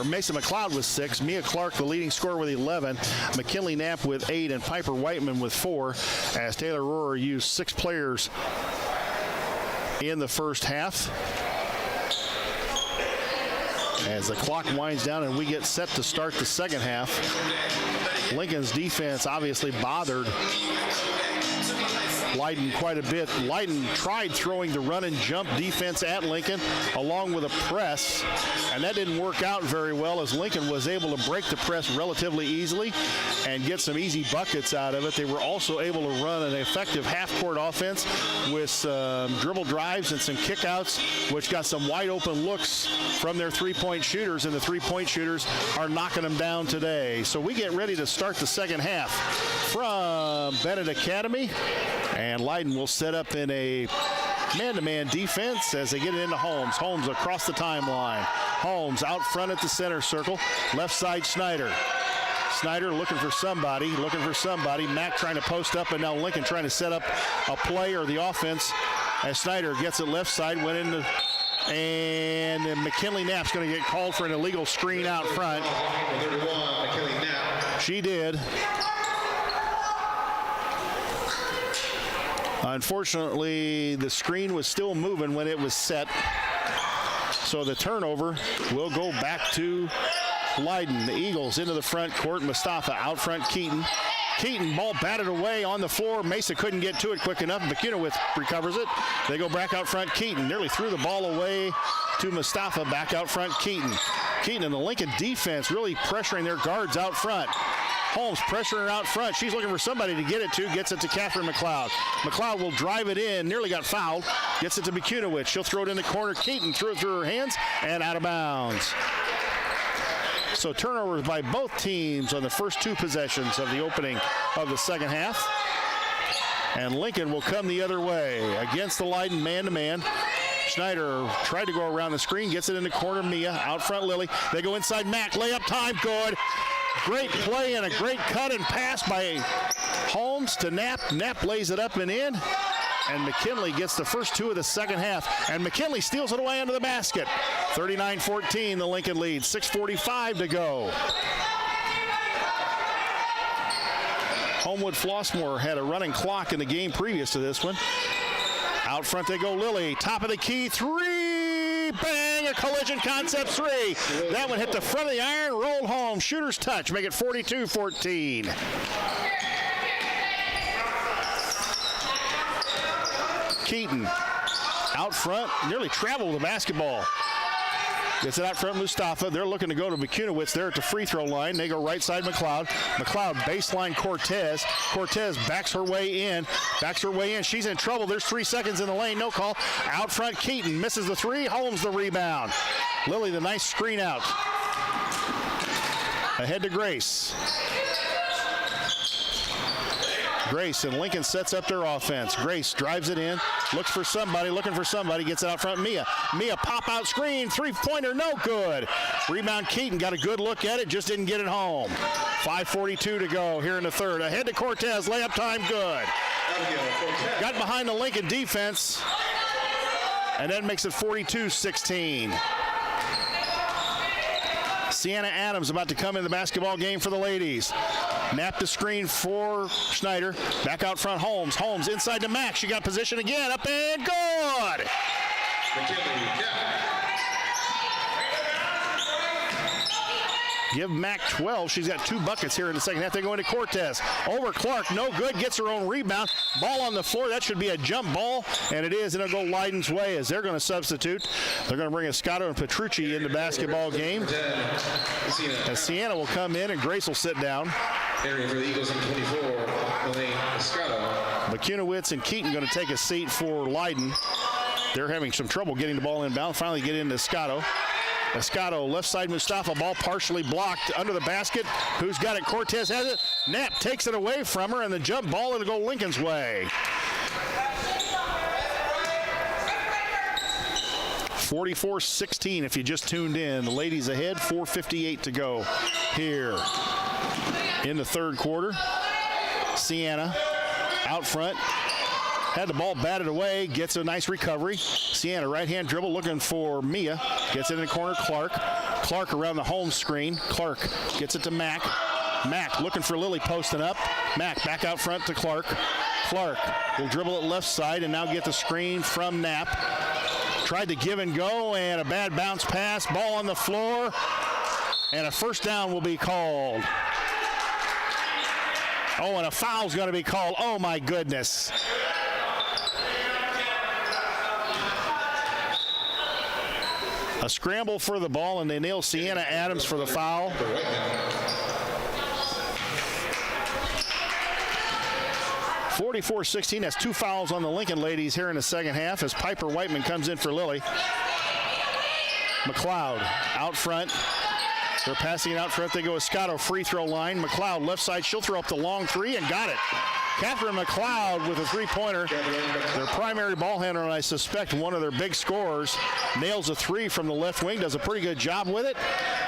Mason McLeod with 6, Mia Clark the leading scorer with 11, McKinley Knapp with 8, and Piper Whiteman with 4, as Taylor Rohrer used 6 players in the first half. As the clock winds down and we get set to start the second half, Lincoln's defense obviously bothered Leyden quite a bit. Leyden tried throwing the run and jump defense at Lincoln along with a press, and that didn't work out very well as Lincoln was able to break the press relatively easily and get some easy buckets out of it. They were also able to run an effective half-court offense with some dribble drives and some kickouts, which got some wide-open looks from their three-point shooters, and the three-point shooters are knocking them down today. So we get ready to start the second half from Bennett Academy. And Leyden will set up in a man-to-man defense as they get it into Holmes. Holmes across the timeline. Holmes out front at the center circle. Left side Snyder. Snyder looking for somebody. Mack trying to post up, and now Lincoln trying to set up a play or the offense as Snyder gets it left side, went into, and then McKinley Knapp's going to get called for an illegal screen out front. She did. Unfortunately, the screen was still moving when it was set. So the turnover will go back to Leyden. The Eagles into the front court. Mustafa out front. Keaton, ball batted away on the floor. Mesa couldn't get to it quick enough. McCunowith recovers it. They go back out front. Keaton nearly threw the ball away to Mustafa. Back out front. Keaton and the Lincoln defense really pressuring their guards out front. Holmes pressuring her out front. She's looking for somebody to get it to. Gets it to Catherine McLeod. McLeod will drive it in. Nearly got fouled. Gets it to McCunowich. She'll throw it in the corner. Keaton threw it through her hands and out of bounds. So turnovers by both teams on the first 2 possessions of the opening of the second half. And Lincoln will come the other way against the Leyden man-to-man. Schneider tried to go around the screen. Gets it in the corner. Mia out front. Lily. They go inside. Mack. Layup time. Good. Great play and a great cut and pass by Holmes to Knapp. Knapp lays it up and in. And McKinley gets the first 2 of the second half. And McKinley steals it away under the basket. 39-14, the Lincoln lead. 6:45 to go. Homewood Flossmoor had a running clock in the game previous to this one. Out front they go, Lily. Top of the key, three. Bang, a collision concept three. That one hit the front of the iron, rolled home. Shooter's touch, make it 42-14. Keaton out front, nearly traveled with the basketball. Gets it out front, Mustafa. They're looking to go to McCunowitz there at the free throw line. They go right side, McLeod. McLeod baseline Cortez. Cortez backs her way in. She's in trouble. There's 3 seconds in the lane. No call. Out front, Keaton misses the three. Holmes the rebound. Lily, the nice screen out. Ahead to Grace. Grace and Lincoln sets up their offense. Grace drives it in, looking for somebody, gets it out front. Mia pop out screen, three-pointer, no good. Rebound Keaton, got a good look at it, just didn't get it home. 5:42 to go here in the third. Ahead to Cortez, layup time, good. Got behind the Lincoln defense, and that makes it 42-16. Sienna Adams about to come in the basketball game for the ladies. Nap the screen for Schneider. Back out front, Holmes. Holmes inside to Mack. She got position again. Up and good. Give Mack 12. She's got 2 buckets here in the second half. They go into Cortez. Over Clark. No good. Gets her own rebound. Ball on the floor. That should be a jump ball. And it is. And it'll go Leyden's way as they're going to substitute. They're going to bring Escato and Petrucci in the basketball game. As Sienna will come in and Grace will sit down. Area for the Eagles in 24, Elaine Escato. McCunowitz and Keaton going to take a seat for Leyden. They're having some trouble getting the ball inbound. Finally get into Escato. Escato, left side Mustafa, ball partially blocked under the basket. Who's got it? Cortez has it. Knapp takes it away from her, and the jump ball will go Lincoln's way. 44-16 if you just tuned in. The ladies ahead, 4:58 to go here in the third quarter. Sienna out front. Had the ball batted away, gets a nice recovery. Sienna, right-hand dribble, looking for Mia. Gets it in the corner, Clark. Clark around the home screen. Clark gets it to Mack. Mack looking for Lily, posting up. Mack back out front to Clark. Clark will dribble it left side and now get the screen from Knapp. Tried to give and go, and a bad bounce pass. Ball on the floor, and a first down will be called. Oh, and a foul's going to be called. Oh, my goodness. A scramble for the ball, and they nail Sienna Adams for the foul. (44-16). That's 2 fouls on the Lincoln ladies here in the second half as Piper Whiteman comes in for Lily. McLeod out front. They're passing it out front. They go Escato, free throw line. McLeod left side. She'll throw up the long three and got it. Catherine McLeod with a three-pointer. Their primary ball handler, and I suspect one of their big scorers, nails a three from the left wing, does a pretty good job with it,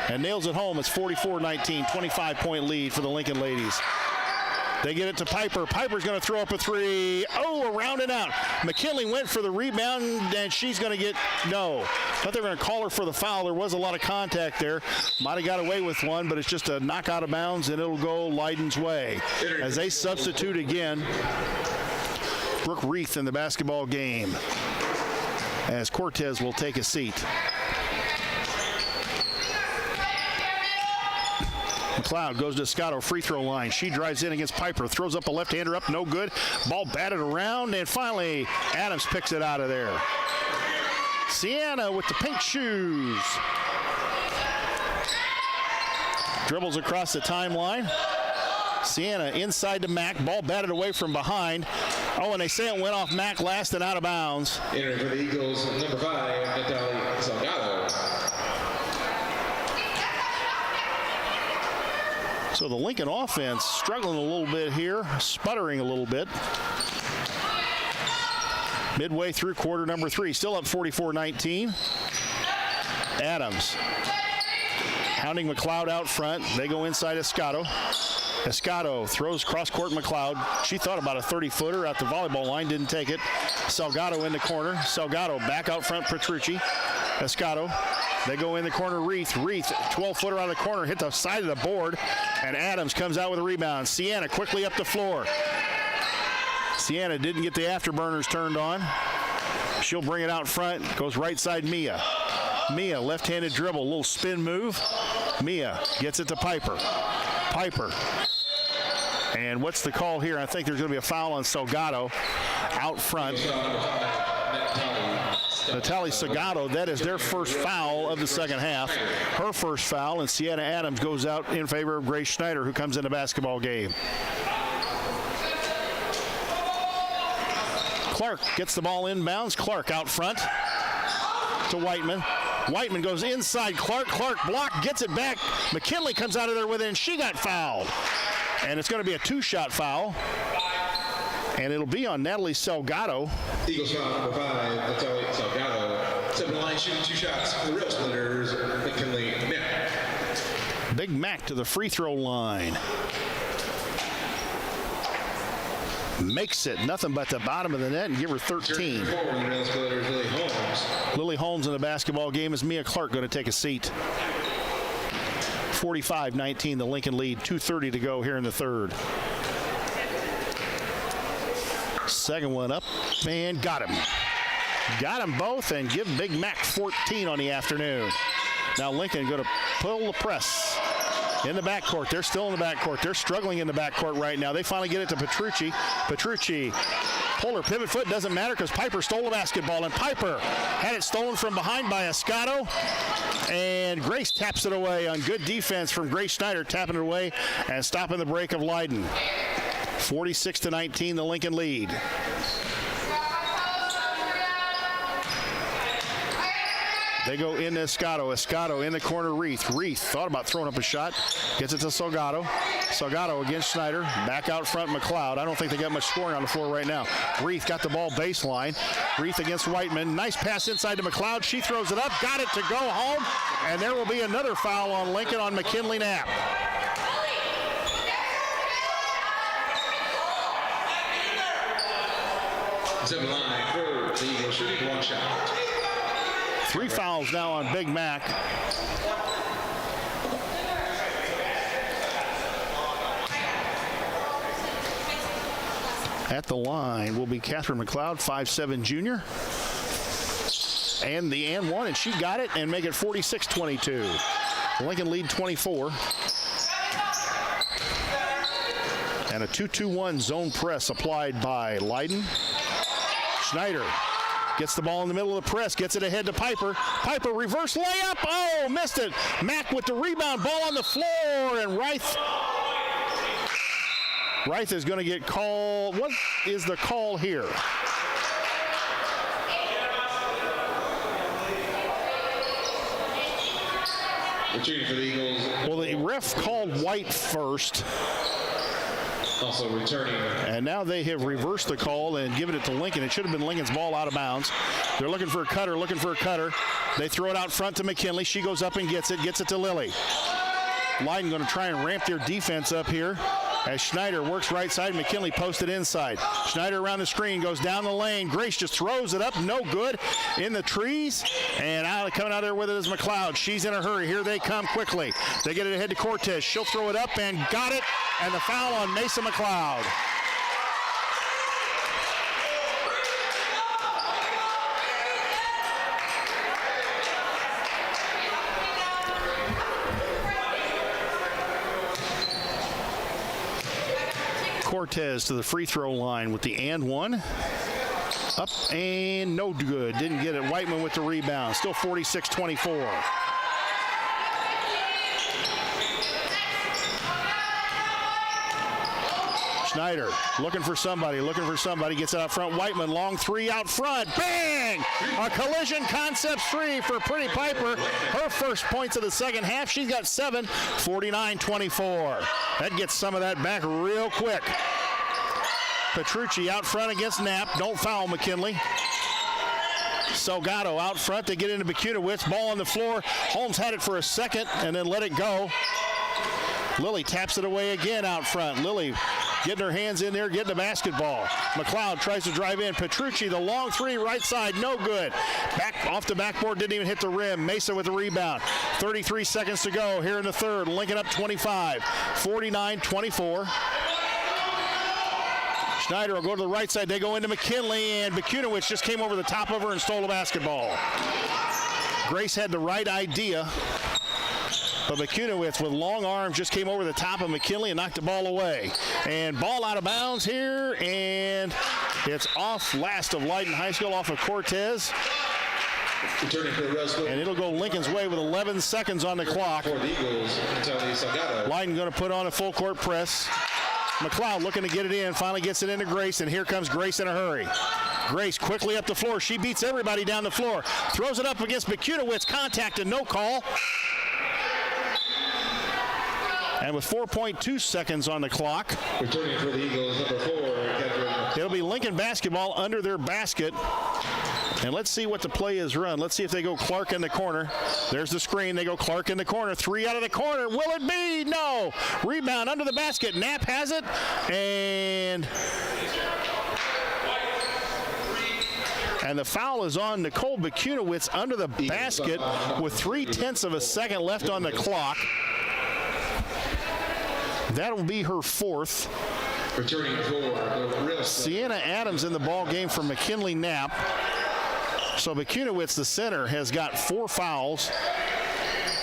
and nails it home. It's 44-19, 25-point lead for the Lincoln ladies. They get it to Piper. Piper's going to throw up a three. Oh, around and out. McKinley went for the rebound, and she's going to get no. Thought they were going to call her for the foul. There was a lot of contact there. Might have got away with one, but it's just a knock out of bounds, and it'll go Leyden's way. As they substitute again, Brooke Reith in the basketball game, as Cortez will take a seat. McLeod goes to Escato, free throw line. She drives in against Piper, throws up a left-hander up, no good. Ball batted around, and finally Adams picks it out of there. Sienna with the pink shoes. Dribbles across the timeline. Sienna inside to Mack. Ball batted away from behind. Oh, and they say it went off Mack last and out of bounds. Entering for the Eagles, number 5, Natalie Salgado. So the Lincoln offense struggling a little bit here, sputtering a little bit. Midway through quarter number 3, still up 44-19. Adams hounding McLeod out front. They go inside Escato. Escato throws cross-court McLeod. She thought about a 30-footer at the volleyball line, didn't take it. Salgado in the corner. Salgado back out front, Petrucci. Escato They go in the corner, Reith, 12-footer out of the corner, hit the side of the board, and Adams comes out with a rebound. Sienna quickly up the floor. Sienna didn't get the afterburners turned on. She'll bring it out front, goes right side Mia. Mia, left-handed dribble, little spin move. Mia gets it to Piper. Piper. And what's the call here? I think there's going to be a foul on Salgado out front. Natalie Salgado, that is their first foul of the second half. Her first foul, and Sienna Adams goes out in favor of Grace Schneider, who comes in the basketball game. Clark gets the ball inbounds. Clark out front to Whiteman. Whiteman goes inside Clark. Clark blocked, gets it back. McKinley comes out of there with it, and she got fouled. And it's going to be a two-shot foul. And it'll be on Natalie Salgado. Eagles foul number 5, Natalie Salgado. 7 line shooting 2 shots for the Real Splitters. McKinley Mack. Big Mac to the free throw line. Makes it nothing but the bottom of the net and give her 13. Lily Holmes in the basketball game. Is Mia Clark going to take a seat? 45-19, the Lincoln lead. 2:30 to go here in the third. Second one up, and got him. Got them both, and give Big Mac 14 on the afternoon. Now Lincoln going to pull the press in the backcourt. They're still in the backcourt. They're struggling in the backcourt right now. They finally get it to Petrucci. Petrucci, pull her pivot foot. Doesn't matter because Piper stole the basketball, and Piper had it stolen from behind by Escato. And Grace taps it away on good defense from Grace Schneider, tapping it away and stopping the break of Leyden. 46-19, the Lincoln lead. They go in Escato. Escato in the corner, Reith. Reith thought about throwing up a shot. Gets it to Salgado. Salgado against Schneider. Back out front, McLeod. I don't think they got much scoring on the floor right now. Reith got the ball baseline. Reith against Whiteman. Nice pass inside to McLeod. She throws it up. Got it to go home. And there will be another foul on Lincoln on McKinley Knapp. Seven line for the Eagles shooting 1 shot. 3 fouls now on Big Mac. At the line will be Catherine McLeod, 5'7" junior. And the and one, and she got it and make it 46-22. Lincoln lead 24. And a 2-2-1 zone press applied by Leyden. Schneider gets the ball in the middle of the press, gets it ahead to Piper. Piper reverse layup. Oh, missed it. Mack with the rebound, ball on the floor, and Reith is going to get called. What is the call here? Returning for the Eagles. Well, the ref called White first. Also returning. And now they have reversed the call and given it to Lincoln. It should have been Lincoln's ball out of bounds. They're looking for a cutter, They throw it out front to McKinley. She goes up and gets it to Lily. Leyden going to try and ramp their defense up here as Schneider works right side. McKinley posted inside. Schneider around the screen, goes down the lane. Grace just throws it up, no good, in the trees. And coming out there with it is McLeod. She's in a hurry. Here they come quickly. They get it ahead to Cortez. She'll throw it up and got it. And the foul on Mason McLeod. Cortez to the free throw line with the and one. Up and no good. Didn't get it. Whiteman with the rebound. Still 46-24. Schneider looking for somebody. Gets it out front. Whiteman, long 3 out front. Bang! A collision concepts 3 for Pretty Piper. Her first points of the second half. She's got 7, 49-24. That gets some of that back real quick. Petrucci out front against Knapp. Don't foul McKinley. Salgado out front. They get into Bakutowicz. Ball on the floor. Holmes had it for a second and then let it go. Lily taps it away again out front. Lily getting her hands in there, getting the basketball. McLeod tries to drive in. Petrucci, the long three, right side, no good. Back off the backboard, didn't even hit the rim. Mesa with the rebound. 33 seconds to go here in the third. Lincoln up 25, 49-24. Schneider will go to the right side. They go into McKinley, and Bakunowicz just came over the top of her and stole the basketball. Grace had the right idea, but Bakunowicz with long arms just came over the top of McKinley and knocked the ball away. And ball out of bounds here, and it's off last of Leyden High School, off of Cortez. And it'll go Lincoln's way with 11 seconds on the clock. Leyden going to put on a full court press. McLeod looking to get it in, finally gets it into Grace, and here comes Grace in a hurry. Grace quickly up the floor. She beats everybody down the floor. Throws it up against Bakunowicz. Contact and no call. And with 4.2 seconds on the clock, returning for the Eagles, number 4, Kendra. It'll be Lincoln basketball under their basket. And let's see what the play is run. Let's see if they go Clark in the corner. There's the screen. They go Clark in the corner. Three out of the corner. Will it be? No. Rebound under the basket. Knapp has it. And the foul is on Nicole Bakunowicz under the basket with 0.3 of a second left on the clock. That'll be her fourth. Returning for Sienna Adams in the ball game for McKinley Knapp. So Bakunowicz, the center, has got 4 fouls.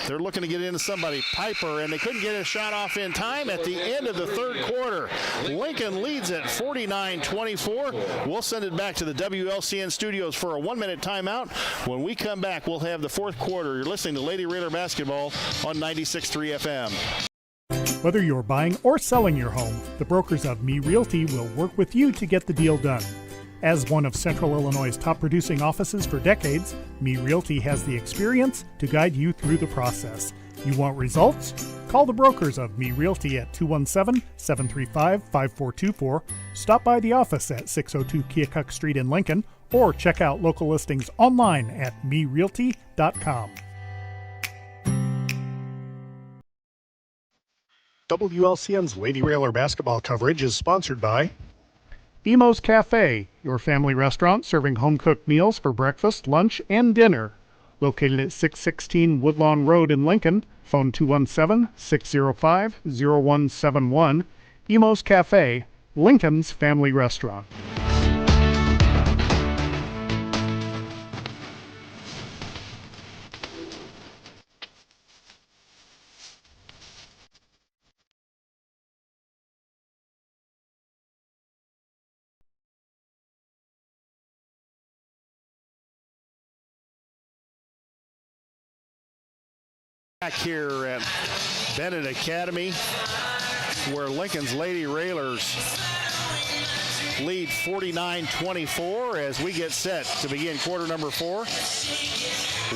They're looking to get into somebody, Piper, and they couldn't get a shot off in time at the end of the third quarter. Lincoln leads at 49-24. We'll send it back to the WLCN studios for a 1-minute timeout. When we come back, we'll have the fourth quarter. You're listening to Lady Raider Basketball on 96.3 FM. Whether you're buying or selling your home, the brokers of Me Realty will work with you to get the deal done. As one of Central Illinois' top producing offices for decades, Me Realty has the experience to guide you through the process. You want results? Call the brokers of Me Realty at 217-735-5424, stop by the office at 602 Keokuk Street in Lincoln, or check out local listings online at merealty.com. WLCN's Lady Railer basketball coverage is sponsored by Emo's Cafe, your family restaurant serving home-cooked meals for breakfast, lunch, and dinner. Located at 616 Woodlawn Road in Lincoln, phone 217-605-0171. Emo's Cafe, Lincoln's family restaurant. Back here at Bennett Academy, where Lincoln's Lady Railers lead 49-24 as we get set to begin quarter number 4.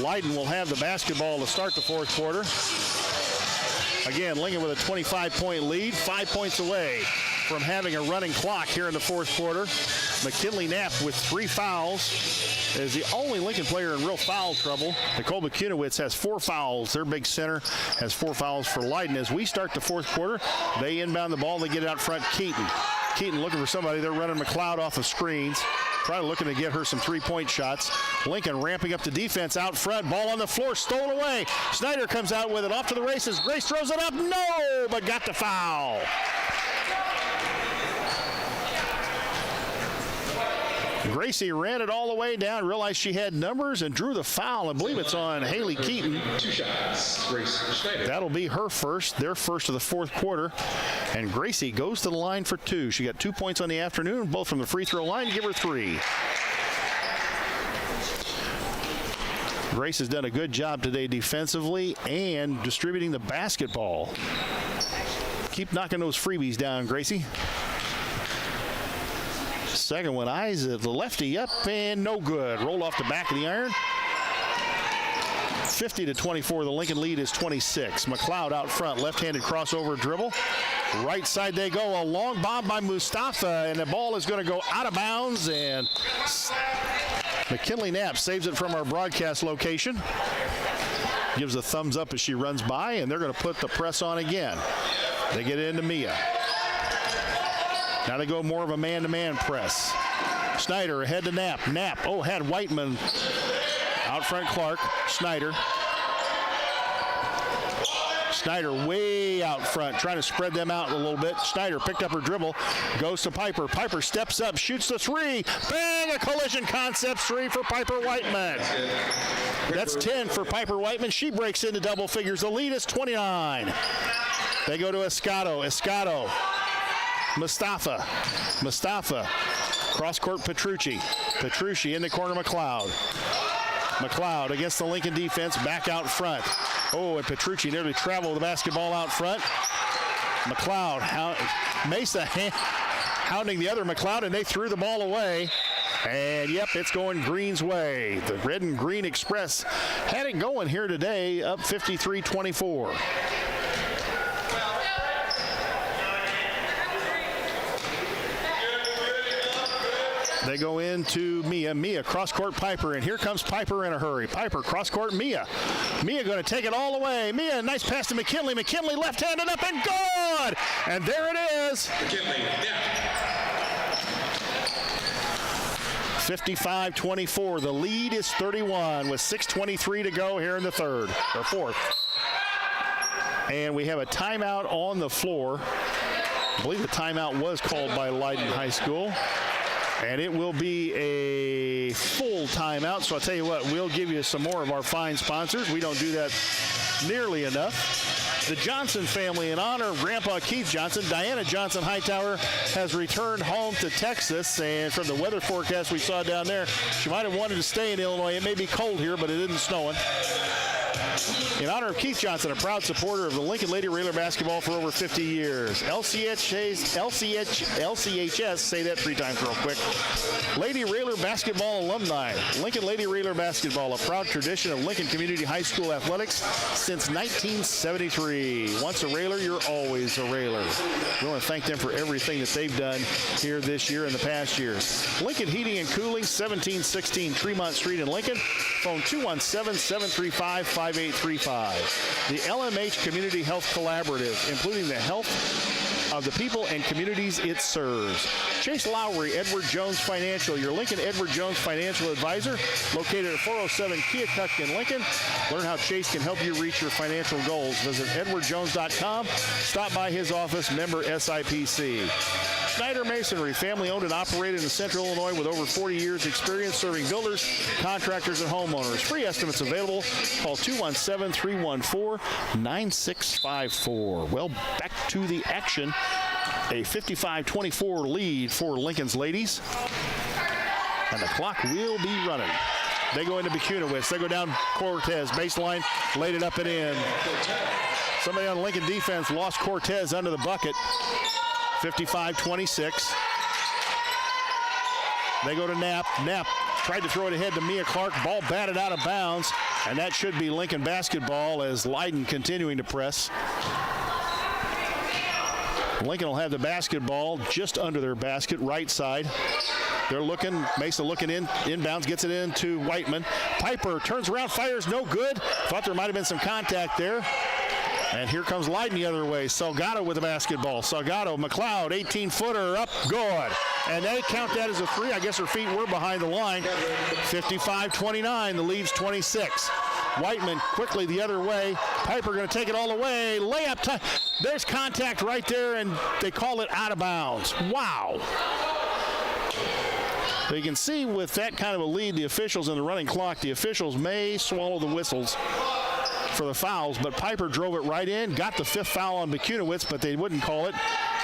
Leyden will have the basketball to start the fourth quarter. Again, Lincoln with a 25-point lead, 5 points away from having a running clock here in the fourth quarter. McKinley Knapp with 3 fouls is the only Lincoln player in real foul trouble. Nicole Bakunowicz has 4 fouls. Their big center has 4 fouls for Leyden. As we start the fourth quarter, they inbound the ball. They get it out front. Keaton looking for somebody. They're running McLeod off of screens. Probably looking to get her some 3-point shots. Lincoln ramping up the defense out front. Ball on the floor, stolen away. Schneider comes out with it, off to the races. Grace throws it up. No, but got the foul. Gracie ran it all the way down, realized she had numbers, and drew the foul. I believe it's on Haley Keaton. 2 shots. Grace Schneider. That'll be her first, their first of the fourth quarter. And Gracie goes to the line for 2. She got 2 points on the afternoon, both from the free throw line, to give her 3. Grace has done a good job today defensively and distributing the basketball. Keep knocking those freebies down, Gracie. Second one, eyes the lefty up and no good. Rolled off the back of the iron. 50-24, the Lincoln lead is 26. McLeod out front, left-handed crossover dribble. Right side they go, a long bomb by Mustafa, and the ball is going to go out of bounds, and McKinley Knapp saves it from our broadcast location. Gives a thumbs up as she runs by, and they're going to put the press on again. They get it into Mia. Now they go more of a man-to-man press. Snyder ahead to Knapp. Knapp, had Whiteman out front. Clark. Snyder way out front, trying to spread them out a little bit. Snyder picked up her dribble, goes to Piper. Piper steps up, shoots the three. Bang! A collision concept three for Piper Whiteman. That's 10 for Piper Whiteman. She breaks into double figures. The lead is 29. They go to Escato. Mustafa. Cross-court Petrucci. Petrucci in the corner, McLeod. McLeod against the Lincoln defense, back out front. And Petrucci nearly traveled the basketball out front. McLeod, Mesa hounding the other McLeod, and they threw the ball away. And, it's going Green's way. The Red and Green Express had it going here today, up 53-24. They go into Mia cross-court Piper, and here comes Piper in a hurry. Piper cross-court Mia going to take it all the way. Mia, nice pass to McKinley. McKinley left-handed up and good! And there it is. McKinley, 55-24. The lead is 31 with 6:23 to go here in the fourth. And we have a timeout on the floor. I believe the timeout was called by Leyden High School. And it will be a full timeout. So I'll tell you what, we'll give you some more of our fine sponsors. We don't do that nearly enough. The Johnson family, in honor of Grandpa Keith Johnson, Diana Johnson Hightower has returned home to Texas. And from the weather forecast we saw down there, she might have wanted to stay in Illinois. It may be cold here, but it isn't snowing. In honor of Keith Johnson, a proud supporter of the Lincoln Lady Railer basketball for over 50 years. LCHS, say that 3 times real quick. Lady Railer basketball alumni. Lincoln Lady Railer basketball, a proud tradition of Lincoln Community High School athletics since 1973. Once a Railer, you're always a Railer. We want to thank them for everything that they've done here this year and the past years. Lincoln Heating and Cooling, 1716 Tremont Street in Lincoln. Phone 217-735-5835. The LMH Community Health Collaborative, including the health of the people and communities it serves. Chase Lowry, Edward Jones Financial, your Lincoln Edward Jones Financial Advisor, located at 407 Keokuk in Lincoln. Learn how Chase can help you reach your financial goals. Visit edwardjones.com. Stop by his office, member SIPC. Schneider Masonry, family owned and operated in Central Illinois with over 40 years experience serving builders, contractors, and homeowners. Free estimates available. Call 217-314-9654. Well, back to the action. A 55-24 lead for Lincoln's ladies. And the clock will be running. They go into Bukunowicz. They go down Cortez. Baseline, laid it up and in. Somebody on Lincoln defense lost Cortez under the bucket. 55-26. They go to Knapp. Knapp tried to throw it ahead to Mia Clark. Ball batted out of bounds. And that should be Lincoln basketball as Leyden continuing to press. Lincoln will have the basketball just under their basket, right side. They're looking, Mesa looking inbounds, gets it into Whiteman. Piper turns around, fires, no good. Thought there might have been some contact there. And here comes Leyden the other way. Salgado with the basketball. Salgado, McLeod, 18-footer, up, good. And they count that as a 3. I guess her feet were behind the line. 55-29, the lead's 26. Whiteman quickly the other way. Piper going to take it all the way. Layup time. There's contact right there, and they call it out of bounds. Wow. So you can see with that kind of a lead, the officials in the running clock, the officials may swallow the whistles for the fouls, but Piper drove it right in, got the 5th foul on Bukunowicz, but they wouldn't call it,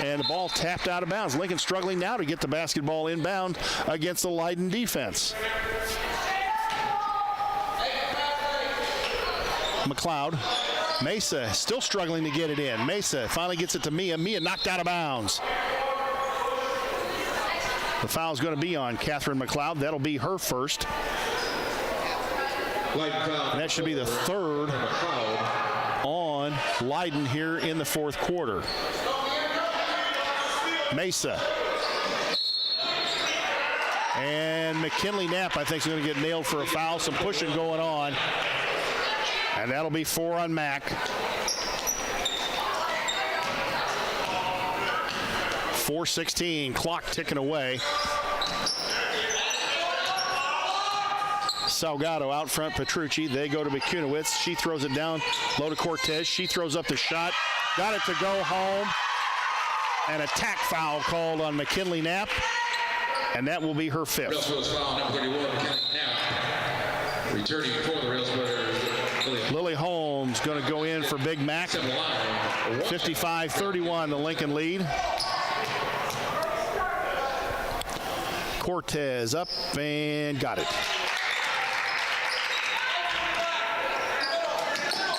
and the ball tapped out of bounds. Lincoln struggling now to get the basketball inbound against the Leyden defense. McLeod. Mesa still struggling to get it in. Mesa finally gets it to Mia. Mia knocked out of bounds. The foul's going to be on Catherine McLeod. That'll be her first. And that should be the 3rd on Leyden here in the 4th quarter. Mesa. And McKinley Knapp, I think, is going to get nailed for a foul. Some pushing going on. And that'll be 4 on Mack. 4:16, clock ticking away. Salgado out front, Petrucci. They go to Bakunowicz. She throws it down low to Cortez. She throws up the shot. Got it to go home. An attack foul called on McKinley Knapp. And that will be her 5th. Railsplitter's foul, number 31, McKinley Knapp. Returning for the Railsplitters, Lily Holmes going to go in for Big Mac. 55-31, the Lincoln lead. Cortez up and got it.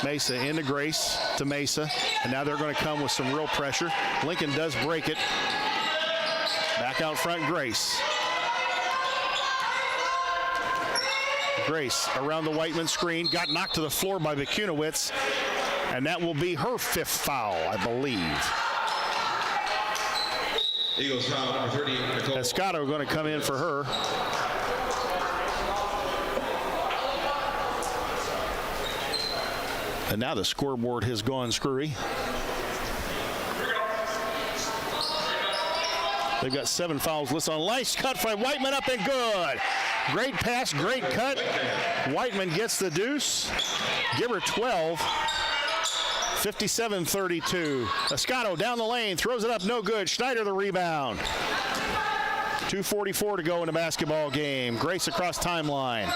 Mesa into Grace to Mesa, and now they're going to come with some real pressure. Lincoln does break it. Back out front, Grace. Grace around the Whiteman screen, got knocked to the floor by Bakunowicz, and that will be her 5th foul, I believe. Eagles foul, number 30, Nicole. Escato going to come in for her. And now the scoreboard has gone screwy. They've got 7 fouls listed on. Nice cut by Whiteman up and good. Great pass, great cut. Whiteman gets the deuce. Give her 12. 57-32. Escato down the lane, throws it up, no good. Schneider the rebound. 2:44 to go in the basketball game. Grace across timeline.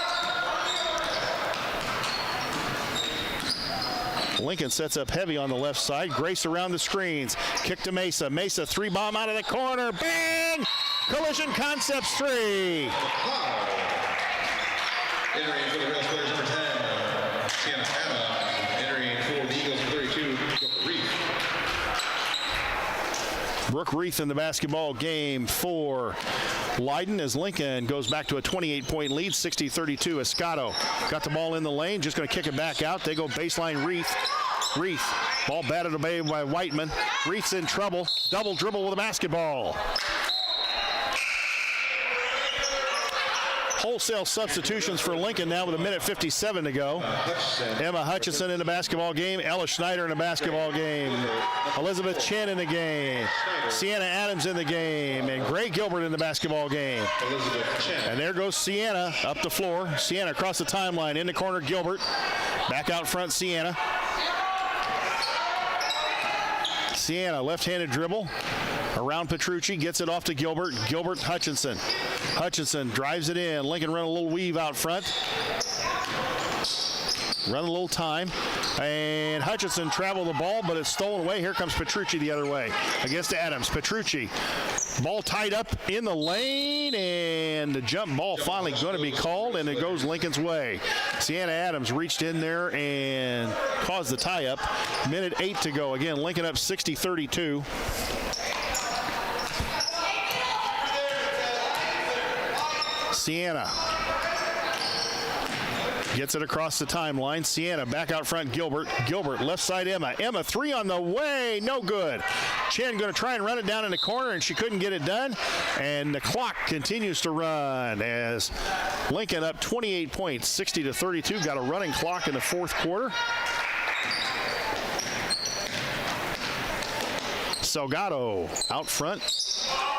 Lincoln sets up heavy on the left side. Grace around the screens. Kick to Mesa. Mesa 3-bomb out of the corner. Bang! Collision Concepts 3. Entering for the Railsplitters, number 10, Sienna Emma. Entering for the Eagles, 32, Reef. Brooke Reith in the basketball game for Leyden as Lincoln goes back to a 28-point lead, 60-32. Escato got the ball in the lane, just going to kick it back out. They go baseline Reith. Reith, ball batted away by Whiteman. Reith's in trouble. Double dribble with a basketball. Wholesale substitutions for Lincoln now with 1:57 to go. Emma Hutchinson in the basketball game. Ella Schneider in the basketball game. Elizabeth Chen in the game. Sienna Adams in the game. And Gray Gilbert in the basketball game. And there goes Sienna up the floor. Sienna across the timeline. In the corner, Gilbert. Back out front, Sienna. Sienna, left-handed dribble. Around Petrucci, gets it off to Gilbert. Gilbert, Hutchinson. Hutchinson drives it in. Lincoln run a little weave out front. Run a little time. And Hutchinson traveled the ball, but it's stolen away. Here comes Petrucci the other way against Adams. Petrucci, ball tied up in the lane, and the jump ball finally going to be called, and it goes Lincoln's way. Sienna Adams reached in there and caused the tie-up. 1:08 to go. Again, Lincoln up 60-32. Sienna gets it across the timeline. Sienna back out front, Gilbert. Gilbert, left side, Emma. Emma, 3 on the way, no good. Chen going to try and run it down in the corner, and she couldn't get it done. And the clock continues to run as Lincoln up 28 points, 60-32. Got a running clock in the 4th quarter. Salgado out front.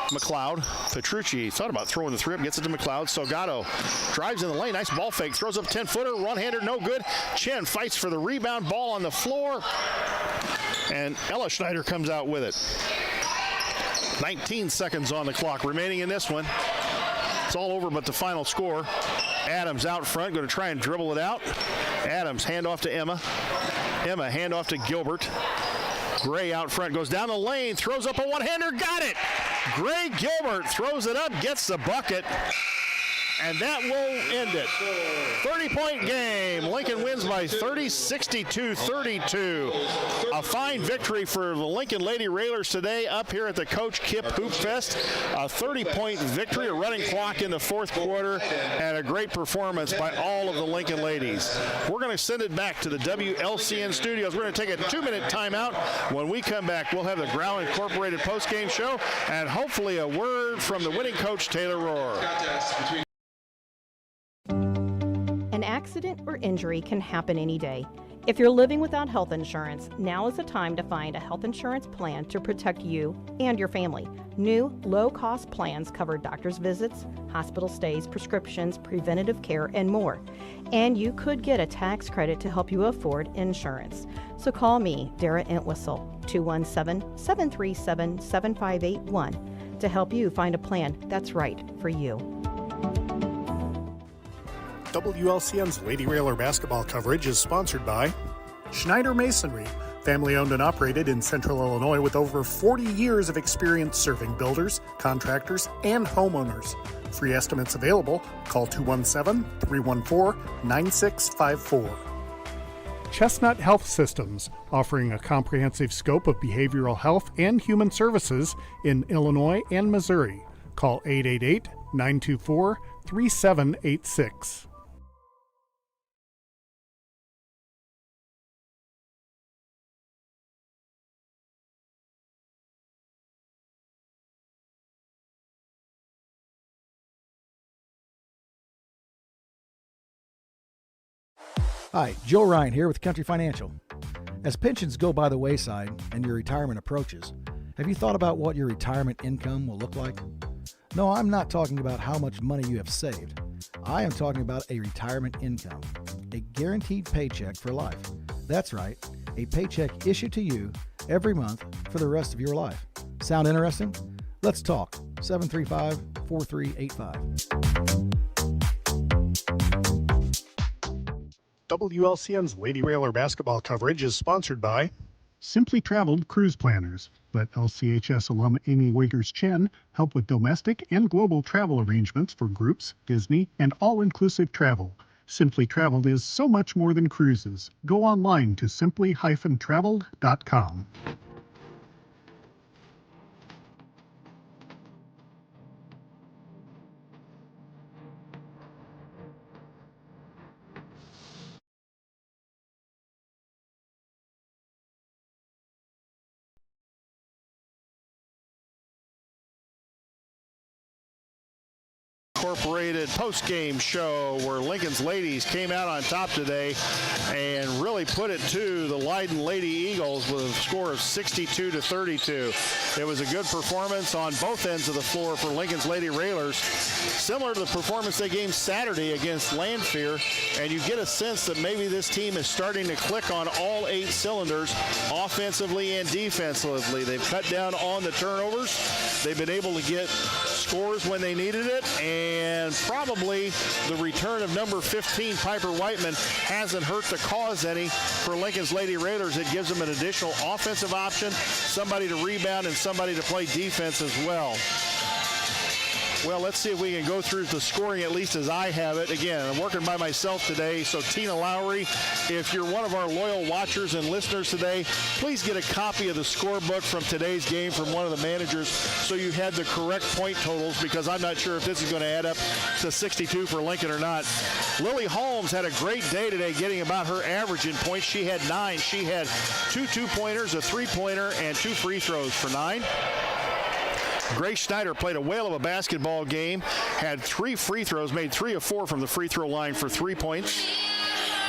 McLeod. Petrucci thought about throwing the 3 up, gets it to McLeod. Salgado drives in the lane, nice ball fake, throws up 10-footer, one-hander, no good. Chen fights for the rebound, ball on the floor, and Ella Schneider comes out with it. 19 seconds on the clock remaining in this one. It's all over but the final score. Adams out front, going to try and dribble it out. Adams, hand off to Emma. Emma, hand off to Gilbert. Gray out front, goes down the lane, throws up a one-hander, got it! Gray Gilbert throws it up, gets the bucket, and that will end it. 30-point game. Lincoln wins by 30, 62-32. A fine victory for the Lincoln Lady Railers today up here at the Coach Kipp Hoopfest. A 30-point victory, a running clock in the 4th quarter, and a great performance by all of the Lincoln ladies. We're going to send it back to the WLCN studios. We're going to take a 2-minute timeout. When we come back, we'll have the Growl Incorporated postgame show and hopefully a word from the winning coach, Taylor Rohr. An accident or injury can happen any day. If you're living without health insurance, now is the time to find a health insurance plan to protect you and your family. New, low-cost plans cover doctor's visits, hospital stays, prescriptions, preventative care, and more. And you could get a tax credit to help you afford insurance. So call me, Dara Entwistle, 217-737-7581 to help you find a plan that's right for you. WLCN's Lady Railer basketball coverage is sponsored by Schneider Masonry, family owned and operated in Central Illinois with over 40 years of experience serving builders, contractors, and homeowners. Free estimates available. Call 217-314-9654. Chestnut Health Systems, offering a comprehensive scope of behavioral health and human services in Illinois and Missouri. Call 888-924-3786. Hi, Joe Ryan here with Country Financial. As pensions go by the wayside and your retirement approaches, have you thought about what your retirement income will look like? No, I'm not talking about how much money you have saved. I am talking about a retirement income, a guaranteed paycheck for life. That's right, a paycheck issued to you every month for the rest of your life. Sound interesting? Let's talk. 735-4385. WLCN's Lady Railer basketball coverage is sponsored by Simply Traveled Cruise Planners. Let LCHS alum Amy Wiggers-Chen help with domestic and global travel arrangements for groups, Disney, and all-inclusive travel. Simply Traveled is so much more than cruises. Go online to simply-traveled.com. Incorporated post-game show where Lincoln's ladies came out on top today and really put it to the Leyden Lady Eagles with a score of 62-32. It was a good performance on both ends of the floor for Lincoln's Lady Railers, similar to the performance they gave Saturday against Lanphier, and you get a sense that maybe this team is starting to click on all 8 cylinders offensively and defensively. They've cut down on the turnovers. They've been able to get scores when they needed it, and probably the return of number 15, Piper Whiteman, hasn't hurt the cause any for Lincoln's Lady Railers. It gives them an additional offensive option, somebody to rebound, and somebody to play defense as well. Well, let's see if we can go through the scoring at least as I have it. Again, I'm working by myself today, so Tina Lowry, if you're one of our loyal watchers and listeners today, please get a copy of the scorebook from today's game from one of the managers so you had the correct point totals, because I'm not sure if this is going to add up to 62 for Lincoln or not. Lily Holmes had a great day today, getting about her average in points. She had 9. She had 2 two-pointers, a 3-pointer, and 2 free throws for 9. Grace Schneider played a whale of a basketball game, had 3 free throws, made 3 of 4 from the free throw line for 3 points.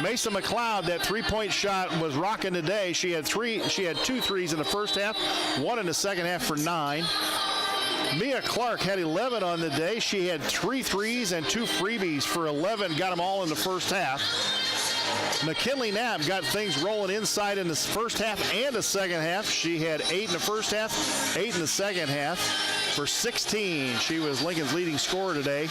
Mason McLeod, that 3-point shot was rocking today. She had 2 threes in the first half, 1 in the second half for 9. Mia Clark had 11 on the day. She had 3 threes and 2 freebies for 11, got them all in the first half. McKinley Knapp got things rolling inside in the first half and the second half. She had 8 in the first half, 8 in the second half for 16. She was Lincoln's leading scorer today.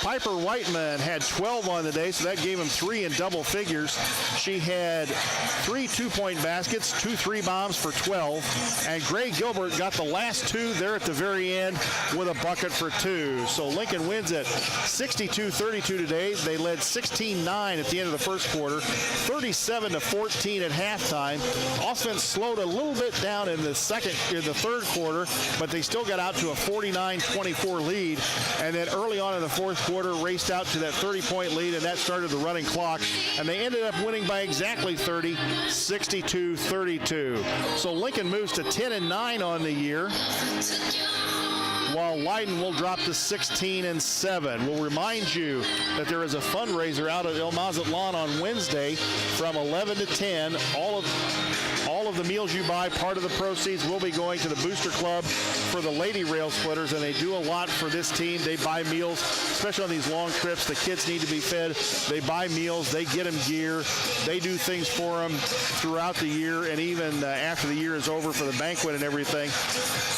Piper Whiteman had 12 on the day, so that gave him 3 in double figures. She had 3 two-point baskets, 2 3-bombs for 12, and Gray Gilbert got the last 2 there at the very end with a bucket for 2. So Lincoln wins it 62-32 today. They led 16-9 at the end of the first quarter, 37-14 at halftime. Offense slowed a little bit down in the third quarter, but they still got out to a 49-24 lead, and then early on in the fourth quarter raced out to that 30-point lead, and that started the running clock, and they ended up winning by exactly 30, 62-32. So Lincoln moves to 10-9 on the year. while Leyden will drop to 16-7. We'll remind you that there is a fundraiser out at El Mazatlan on Wednesday from 11 to 10. All of the meals you buy, part of the proceeds will be going to the Booster Club for the Lady Rail Splitters, and they do a lot for this team. They buy meals, especially on these long trips. The kids need to be fed. They buy meals. They get them gear. They do things for them throughout the year, and even after the year is over for the banquet and everything.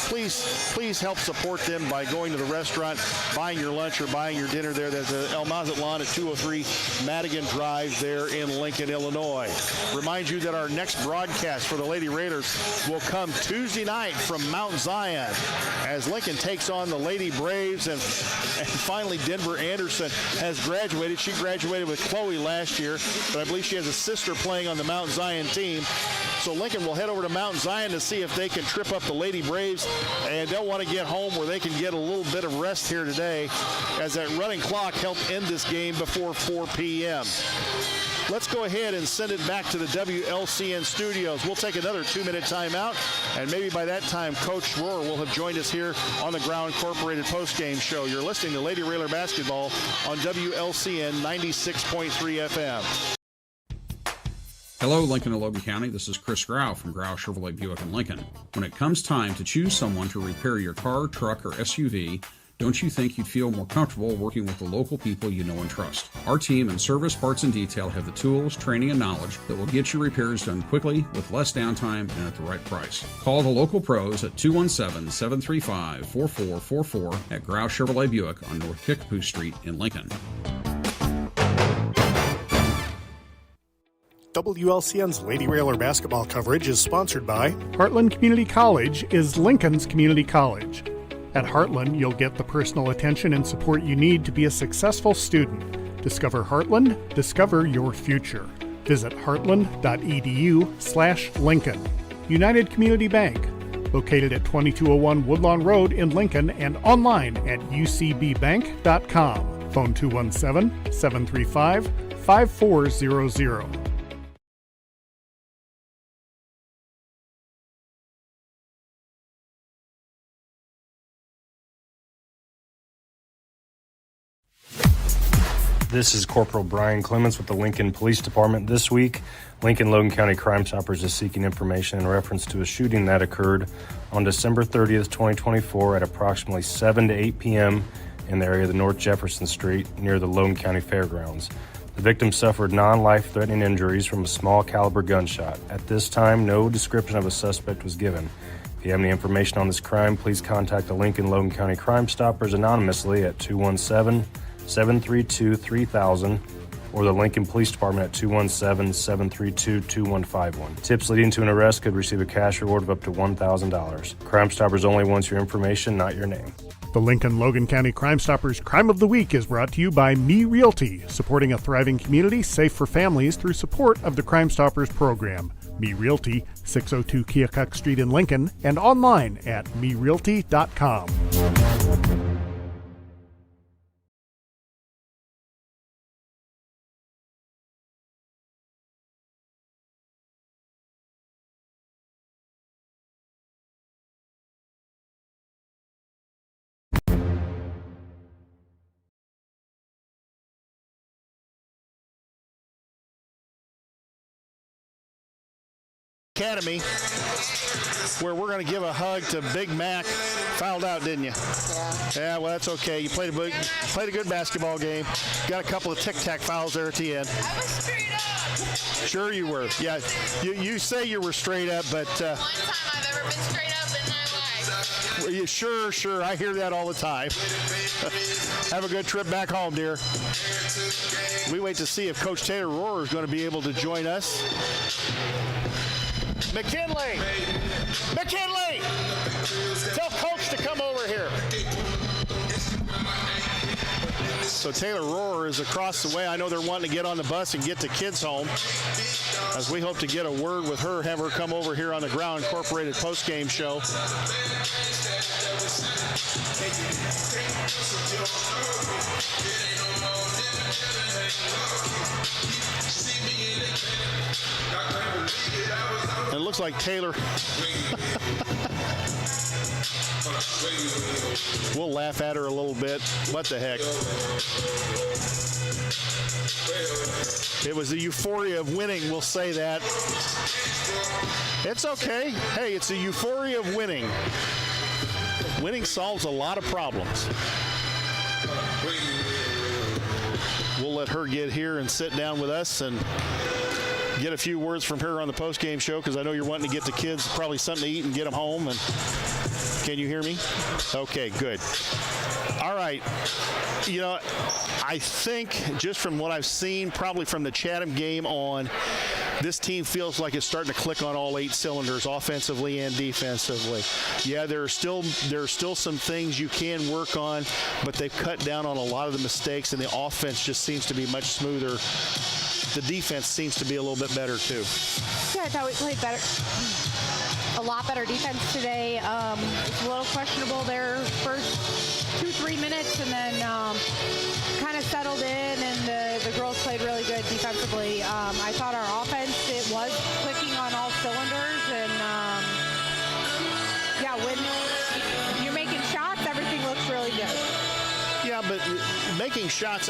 Please help support them by going to the restaurant, buying your lunch or buying your dinner there. There's a El Mazatlan at 203 Madigan Drive there in Lincoln, Illinois. Remind you that our next broadcast for the Lady Raiders will come Tuesday night from Mount Zion as Lincoln takes on the Lady Braves, and finally Denver Anderson has graduated. She graduated with Chloe last year, but I believe she has a sister playing on the Mount Zion team. So Lincoln will head over to Mount Zion to see if they can trip up the Lady Braves, and they'll want to get home where they can get a little bit of rest here today, as that running clock helped end this game before 4 p.m. Let's go ahead and send it back to the WLCN studios. We'll take another 2-minute timeout, and maybe by that time, Coach Rohr will have joined us here on the Ground Incorporated postgame show. You're listening to Lady Railer Basketball on WLCN 96.3 FM. Hello, Lincoln and Logan County. This is Chris Grau from Grau Chevrolet Buick in Lincoln. When it comes time to choose someone to repair your car, truck, or SUV, don't you think you'd feel more comfortable working with the local people you know and trust? Our team in service, parts, and detail have the tools, training, and knowledge that will get your repairs done quickly, with less downtime, and at the right price. Call the local pros at 217-735-4444 at Grau Chevrolet Buick on North Kickapoo Street in Lincoln. WLCN's Lady Railer basketball coverage is sponsored by Heartland Community College is Lincoln's community college. At Heartland, you'll get the personal attention and support you need to be a successful student. Discover Heartland, discover your future. Visit heartland.edu/Lincoln. United Community Bank, located at 2201 Woodlawn Road in Lincoln and online at ucbbank.com. Phone 217-735-5400. This is Corporal Brian Clements with the Lincoln Police Department. This week, Lincoln Logan County Crime Stoppers is seeking information in reference to a shooting that occurred on December 30th, 2024 at approximately 7 to 8 p.m. in the area of the North Jefferson Street near the Logan County Fairgrounds. The victim suffered non-life-threatening injuries from a small caliber gunshot. At this time, no description of a suspect was given. If you have any information on this crime, please contact the Lincoln Logan County Crime Stoppers anonymously at 217-732-3000 or the Lincoln Police Department at 217-732-2151. Tips leading to an arrest could receive a cash reward of up to $1,000. Crime Stoppers only wants your information, not your name. The Lincoln Logan County Crime Stoppers Crime of the Week is brought to you by Me Realty, supporting a thriving community safe for families through support of the Crime Stoppers program. Me Realty, 602 Keokuk Street in Lincoln, and online at merealty.com. Academy, where we're going to give a hug to Big Mac. Fouled out, didn't you? Yeah, well, that's okay. You played a good basketball game. Got a couple of tic-tac fouls there at the end. I was straight up. Sure you were. Yeah, you say you were straight up, but... One time I've ever been straight up in my life. Well, sure. I hear that all the time. Have a good trip back home, dear. We wait to see if Coach Taylor Rohr is going to be able to join us. McKinley! Tell Coach to come over here. So Taylor Rohr is across the way. I know they're wanting to get on the bus and get the kids home, as we hope to get a word with her, have her come over here on the Ground Incorporated postgame show. It looks like Taylor We'll laugh at her a little bit. What the heck? It was the euphoria of winning, we'll say that. It's okay. Hey, it's the euphoria of winning. Winning solves a lot of problems. We'll let her get here and sit down with us and get a few words from her on the postgame show, because I know you're wanting to get the kids probably something to eat and get them home. And can you hear me? Okay, good. All right. You know, I think just from what I've seen, probably from the Chatham game on, this team feels like it's starting to click on all 8 cylinders, offensively and defensively. Yeah, there are still some things you can work on, but they've cut down on a lot of the mistakes, and the offense just seems to be much smoother. The defense seems to be a little bit better too. Yeah, I thought we played better. A lot better defense today. It's a little questionable their first 2-3 minutes, and then kind of settled in, and the girls played really good defensively. I thought our offense, it was clicking on all cylinders, and yeah, when you're making shots, everything looks really good. Yeah, but making shots,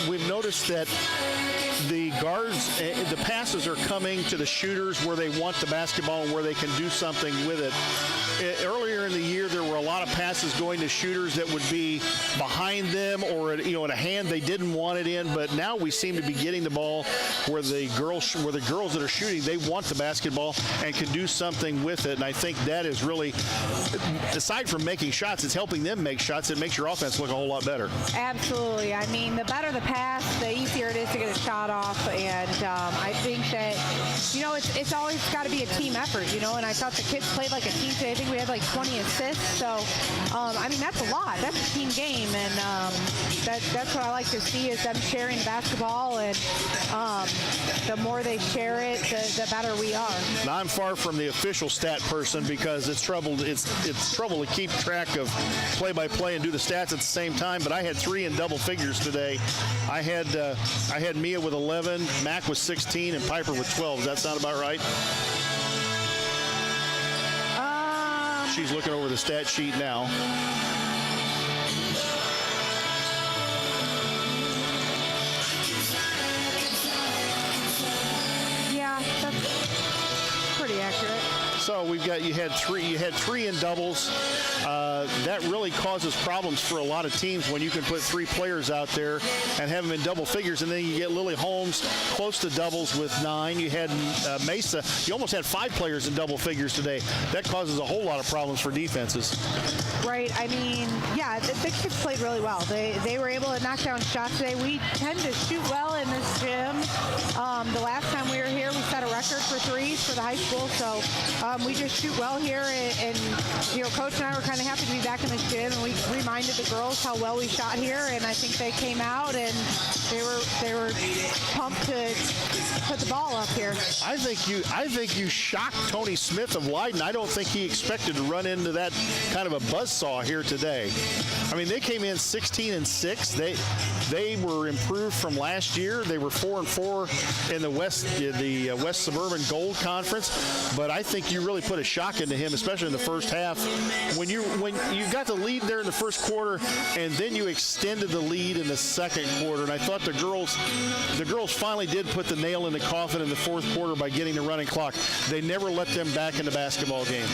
we've noticed that the guards, the passes are coming to the shooters where they want the basketball and where they can do something with it. Earlier in the year, there were a lot of passes going to shooters that would be behind them, or in a hand they didn't want it in. But now we seem to be getting the ball where the girls that are shooting, they want the basketball and can do something with it. And I think that is really, aside from making shots, it's helping them make shots. It makes your offense look a whole lot better. Absolutely. I mean, the better the pass, the easier it is to get a shot off. And I think that, it's always got to be a team effort, and I thought the kids played like a team today. I think we had like 20 assists. So, I mean, that's a lot. That's a team game. And that's what I like to see, is them sharing the basketball. And the more they share it, the better we are. Now, I'm far from the official stat person, because it's trouble to keep track of play-by-play and do the stats at the same time. But I had 3 in double figures today. I had Mia with 11, Mac with 16, and Piper with 12. Does that sound about right? She's looking over the stat sheet now. Yeah, that's pretty accurate. So you had three in doubles. That really causes problems for a lot of teams when you can put 3 players out there and have them in double figures, and then you get Lily Holmes close to doubles with 9. You had Mesa. You almost had 5 players in double figures today. That causes a whole lot of problems for defenses. Right. I mean, yeah, the kids played really well. They were able to knock down shots today. We tend to shoot well in this gym. The last time we were here, we set a record for threes for the high school. So we just shoot well here, and Coach and I were kind of happy to be back in this gym, and we reminded the girls how well we shot here, and I think they came out and they were pumped to put the ball up here. I think you shocked Tony Smith of Leyden. I don't think he expected to run into that kind of a buzzsaw here today. I mean, they came in 16-6. They were improved from last year. They were 4-4 in the West Suburban Gold Conference. But I think you really put a shock into him, especially in the first half. When you got the lead there in the first quarter, and then you extended the lead in the second quarter. And I thought the girls finally did put the nail in the coffin in the fourth quarter by getting the running clock. They never let them back in the basketball game.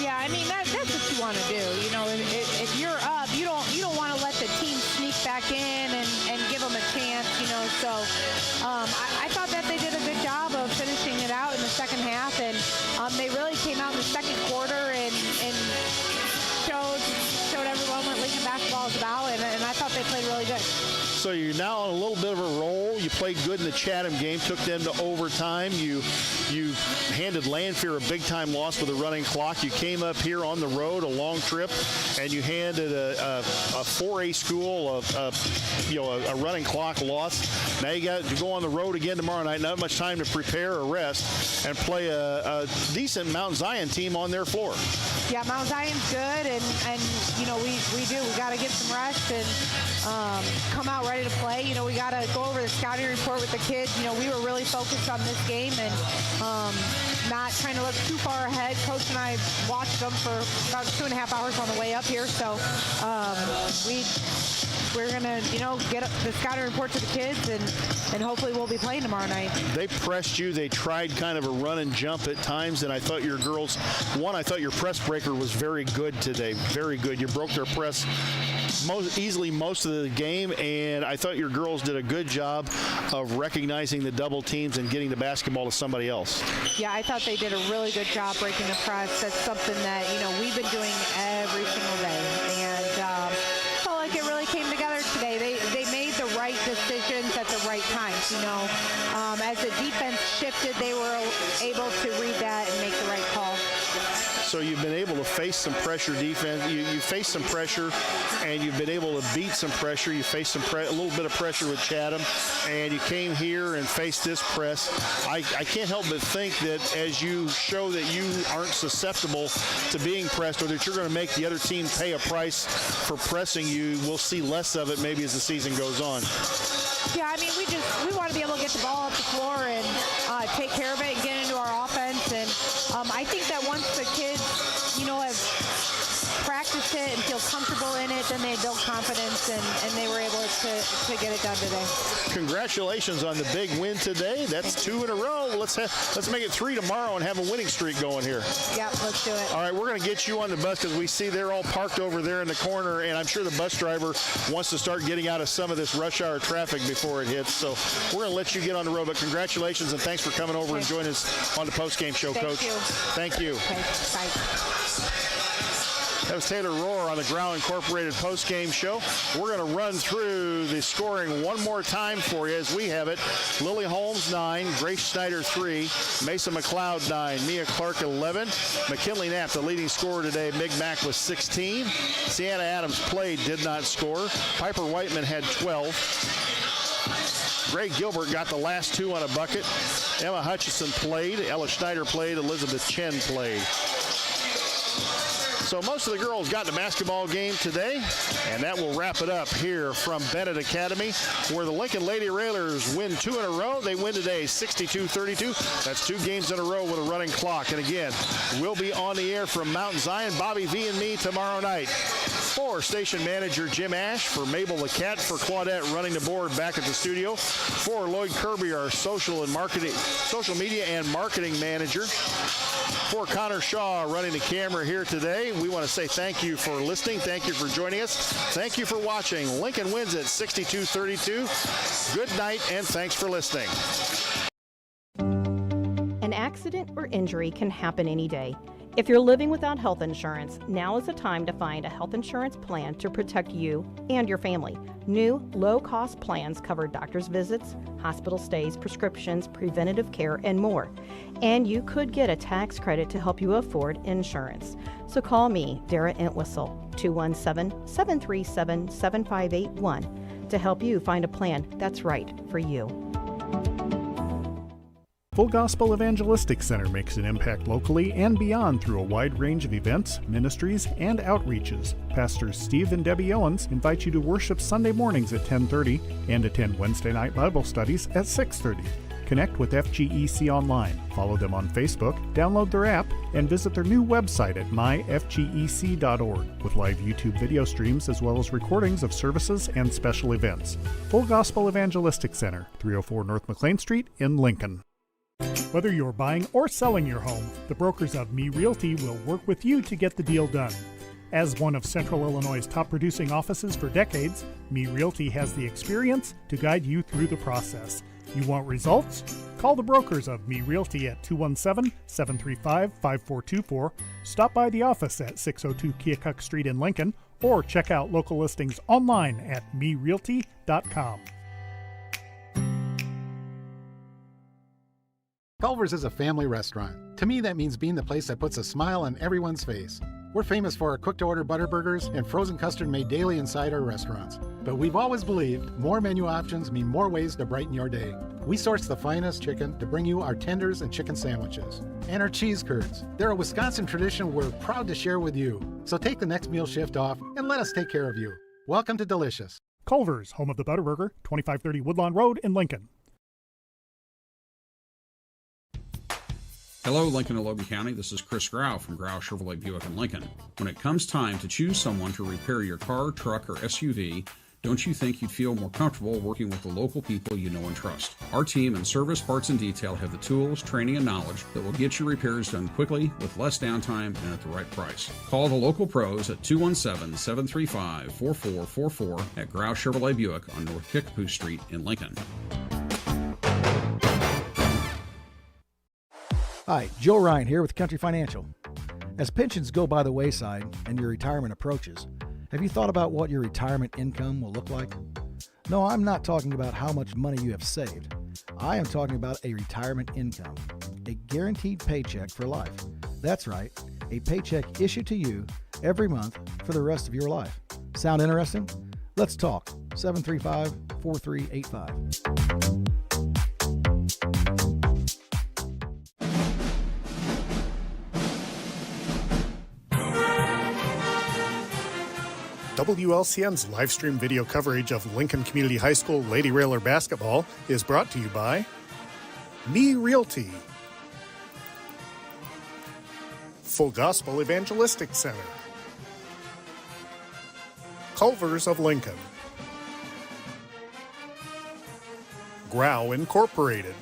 Yeah, I mean, that's what you want to do. If you're up, you don't want to let the team sneak back in and give them a chance. So I thought that they did a good job of finishing it out in the second half, and they really came out in the second quarter and showed everyone what Lincoln basketball is about, and I thought they played really good. So you're now on a little bit of a roll. You played good in the Chatham game, took them to overtime. You handed Lanphier a big-time loss with a running clock. You came up here on the road, a long trip, and you handed a 4A school a running clock loss. Now you got to go on the road again tomorrow night. Not much time to prepare or rest, and play a decent Mount Zion team on their floor. Yeah, Mount Zion's good, and we got to get some rest and come out ready to play. We got to go over the scouting report with the kids. We were really focused on this game and not trying to look too far ahead. Coach and I watched them for about 2.5 hours on the way up here, so we're going to, get the scouting report to the kids, and hopefully we'll be playing tomorrow night. They pressed you. They tried kind of a run and jump at times, and I thought your girls, I thought your press breaker was very good today. Very good. You broke their press easily most of the game, and I thought your girls did a good job of recognizing the double teams and getting the basketball to somebody else. Yeah, I thought they did a really good job breaking the press. That's something that, we've been doing every single day, and felt like it really came together today. They made the right decisions at the right times. As the defense shifted, they were able to read that and make the right call. So you've been able to face some pressure defense. You faced some pressure, and you've been able to beat some pressure. You faced a little bit of pressure with Chatham, and you came here and faced this press. I can't help but think that as you show that you aren't susceptible to being pressed, or that you're going to make the other team pay a price for pressing you, we'll see less of it maybe as the season goes on. Yeah, we want to be able to get the ball up the floor and take care of it and get into our offense. And I think that once the kids, have practiced it and feel comfortable in it, then they build confidence, and they were able to get it done today. Congratulations on the big win today. That's 2 in a row. Let's make it 3 tomorrow and have a winning streak going here. Yep, let's do it. All right, we're going to get you on the bus because we see they're all parked over there in the corner, and I'm sure the bus driver wants to start getting out of some of this rush hour traffic before it hits. So we're going to let you get on the road, but congratulations and thanks for coming over and joining us on the postgame show, Coach. Thank you. Okay, bye. That was Taylor Rohr on the Growl Incorporated postgame show. We're going to run through the scoring one more time for you as we have it. Lily Holmes, 9. Grace Schneider, 3. Mason McLeod, 9. Mia Clark, 11. McKinley Knapp, the leading scorer today. Mig Mack was 16. Sienna Adams played, did not score. Piper Whiteman had 12. Greg Gilbert got the last 2 on a bucket. Emma Hutchison played. Ella Schneider played. Elizabeth Chen played. So most of the girls got in the basketball game today, and that will wrap it up here from Bennett Academy, where the Lincoln Lady Railers win 2 in a row. They win today 62-32. That's 2 games in a row with a running clock. And again, we'll be on the air from Mount Zion, Bobby V and me tomorrow night. For station manager Jim Ash, for Mabel the Cat, for Claudette running the board back at the studio, for Lloyd Kirby, our social media and marketing manager, for Connor Shaw running the camera here today. We want to say thank you for listening. Thank you for joining us. Thank you for watching. Lincoln wins at 62-32. Good night, and thanks for listening. An accident or injury can happen any day. If you're living without health insurance, now is the time to find a health insurance plan to protect you and your family. New, low-cost plans cover doctor's visits, hospital stays, prescriptions, preventative care, and more. And you could get a tax credit to help you afford insurance. So call me, Dara Entwistle, 217-737-7581 to help you find a plan that's right for you. Full Gospel Evangelistic Center makes an impact locally and beyond through a wide range of events, ministries, and outreaches. Pastors Steve and Debbie Owens invite you to worship Sunday mornings at 10:30 and attend Wednesday night Bible studies at 6:30. Connect with FGEC online, follow them on Facebook, download their app, and visit their new website at myfgec.org with live YouTube video streams as well as recordings of services and special events. Full Gospel Evangelistic Center, 304 North McLean Street in Lincoln. Whether you're buying or selling your home, the brokers of Me Realty will work with you to get the deal done. As one of Central Illinois' top producing offices for decades, Me Realty has the experience to guide you through the process. You want results? Call the brokers of Me Realty at 217-735-5424, stop by the office at 602 Keokuk Street in Lincoln, or check out local listings online at merealty.com. Culver's is a family restaurant. To me, that means being the place that puts a smile on everyone's face. We're famous for our cook-to-order butter burgers and frozen custard made daily inside our restaurants. But we've always believed more menu options mean more ways to brighten your day. We source the finest chicken to bring you our tenders and chicken sandwiches. And our cheese curds. They're a Wisconsin tradition we're proud to share with you. So take the next meal shift off and let us take care of you. Welcome to Delicious. Culver's, home of the Butterburger, 2530 Woodlawn Road in Lincoln. Hello, Lincoln and Logan County. This is Chris Grau from Grau Chevrolet Buick in Lincoln. When it comes time to choose someone to repair your car, truck, or SUV, don't you think you'd feel more comfortable working with the local people you know and trust? Our team in Service, Parts, and Detail have the tools, training, and knowledge that will get your repairs done quickly with less downtime and at the right price. Call the local pros at 217-735-4444 at Grau Chevrolet Buick on North Kickapoo Street in Lincoln. Hi, Joe Ryan here with Country Financial. As pensions go by the wayside and your retirement approaches, have you thought about what your retirement income will look like? No, I'm not talking about how much money you have saved. I am talking about a retirement income, a guaranteed paycheck for life. That's right, a paycheck issued to you every month for the rest of your life. Sound interesting? Let's talk. 735-4385. WLCN's live stream video coverage of Lincoln Community High School Lady Railer basketball is brought to you by Me Realty, Full Gospel Evangelistic Center, Culver's of Lincoln, Grau Incorporated,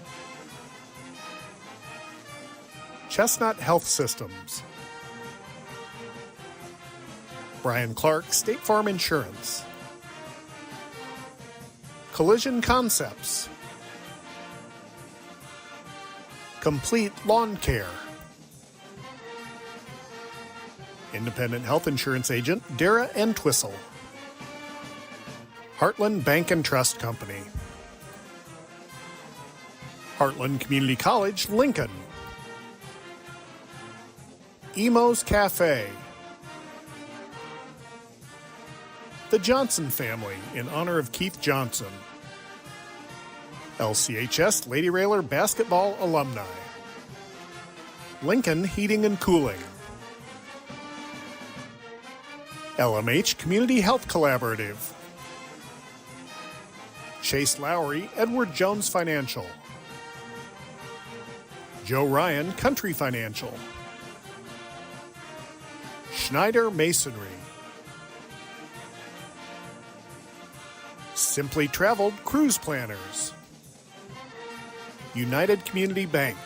Chestnut Health Systems, Brian Clark State Farm Insurance, Collision Concepts, Complete Lawn Care, Independent Health Insurance Agent Dara Entwistle, Heartland Bank and Trust Company, Heartland Community College, Lincoln, Emo's Cafe, The Johnson Family in honor of Keith Johnson, LCHS Lady Railer Basketball Alumni, Lincoln Heating and Cooling, LMH Community Health Collaborative, Chase Lowry Edward Jones Financial, Joe Ryan Country Financial, Schneider Masonry, Simply Traveled Cruise Planners, United Community Bank,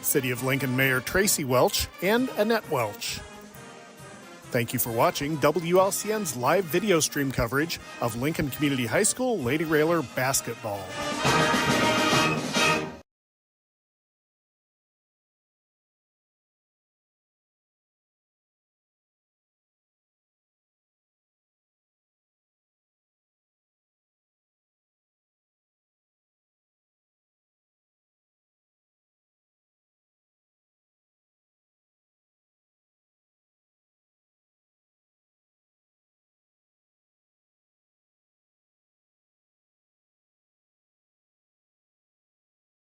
City of Lincoln Mayor Tracy Welch and Annette Welch. Thank you for watching WLCN's live video stream coverage of Lincoln Community High School Lady Railer basketball.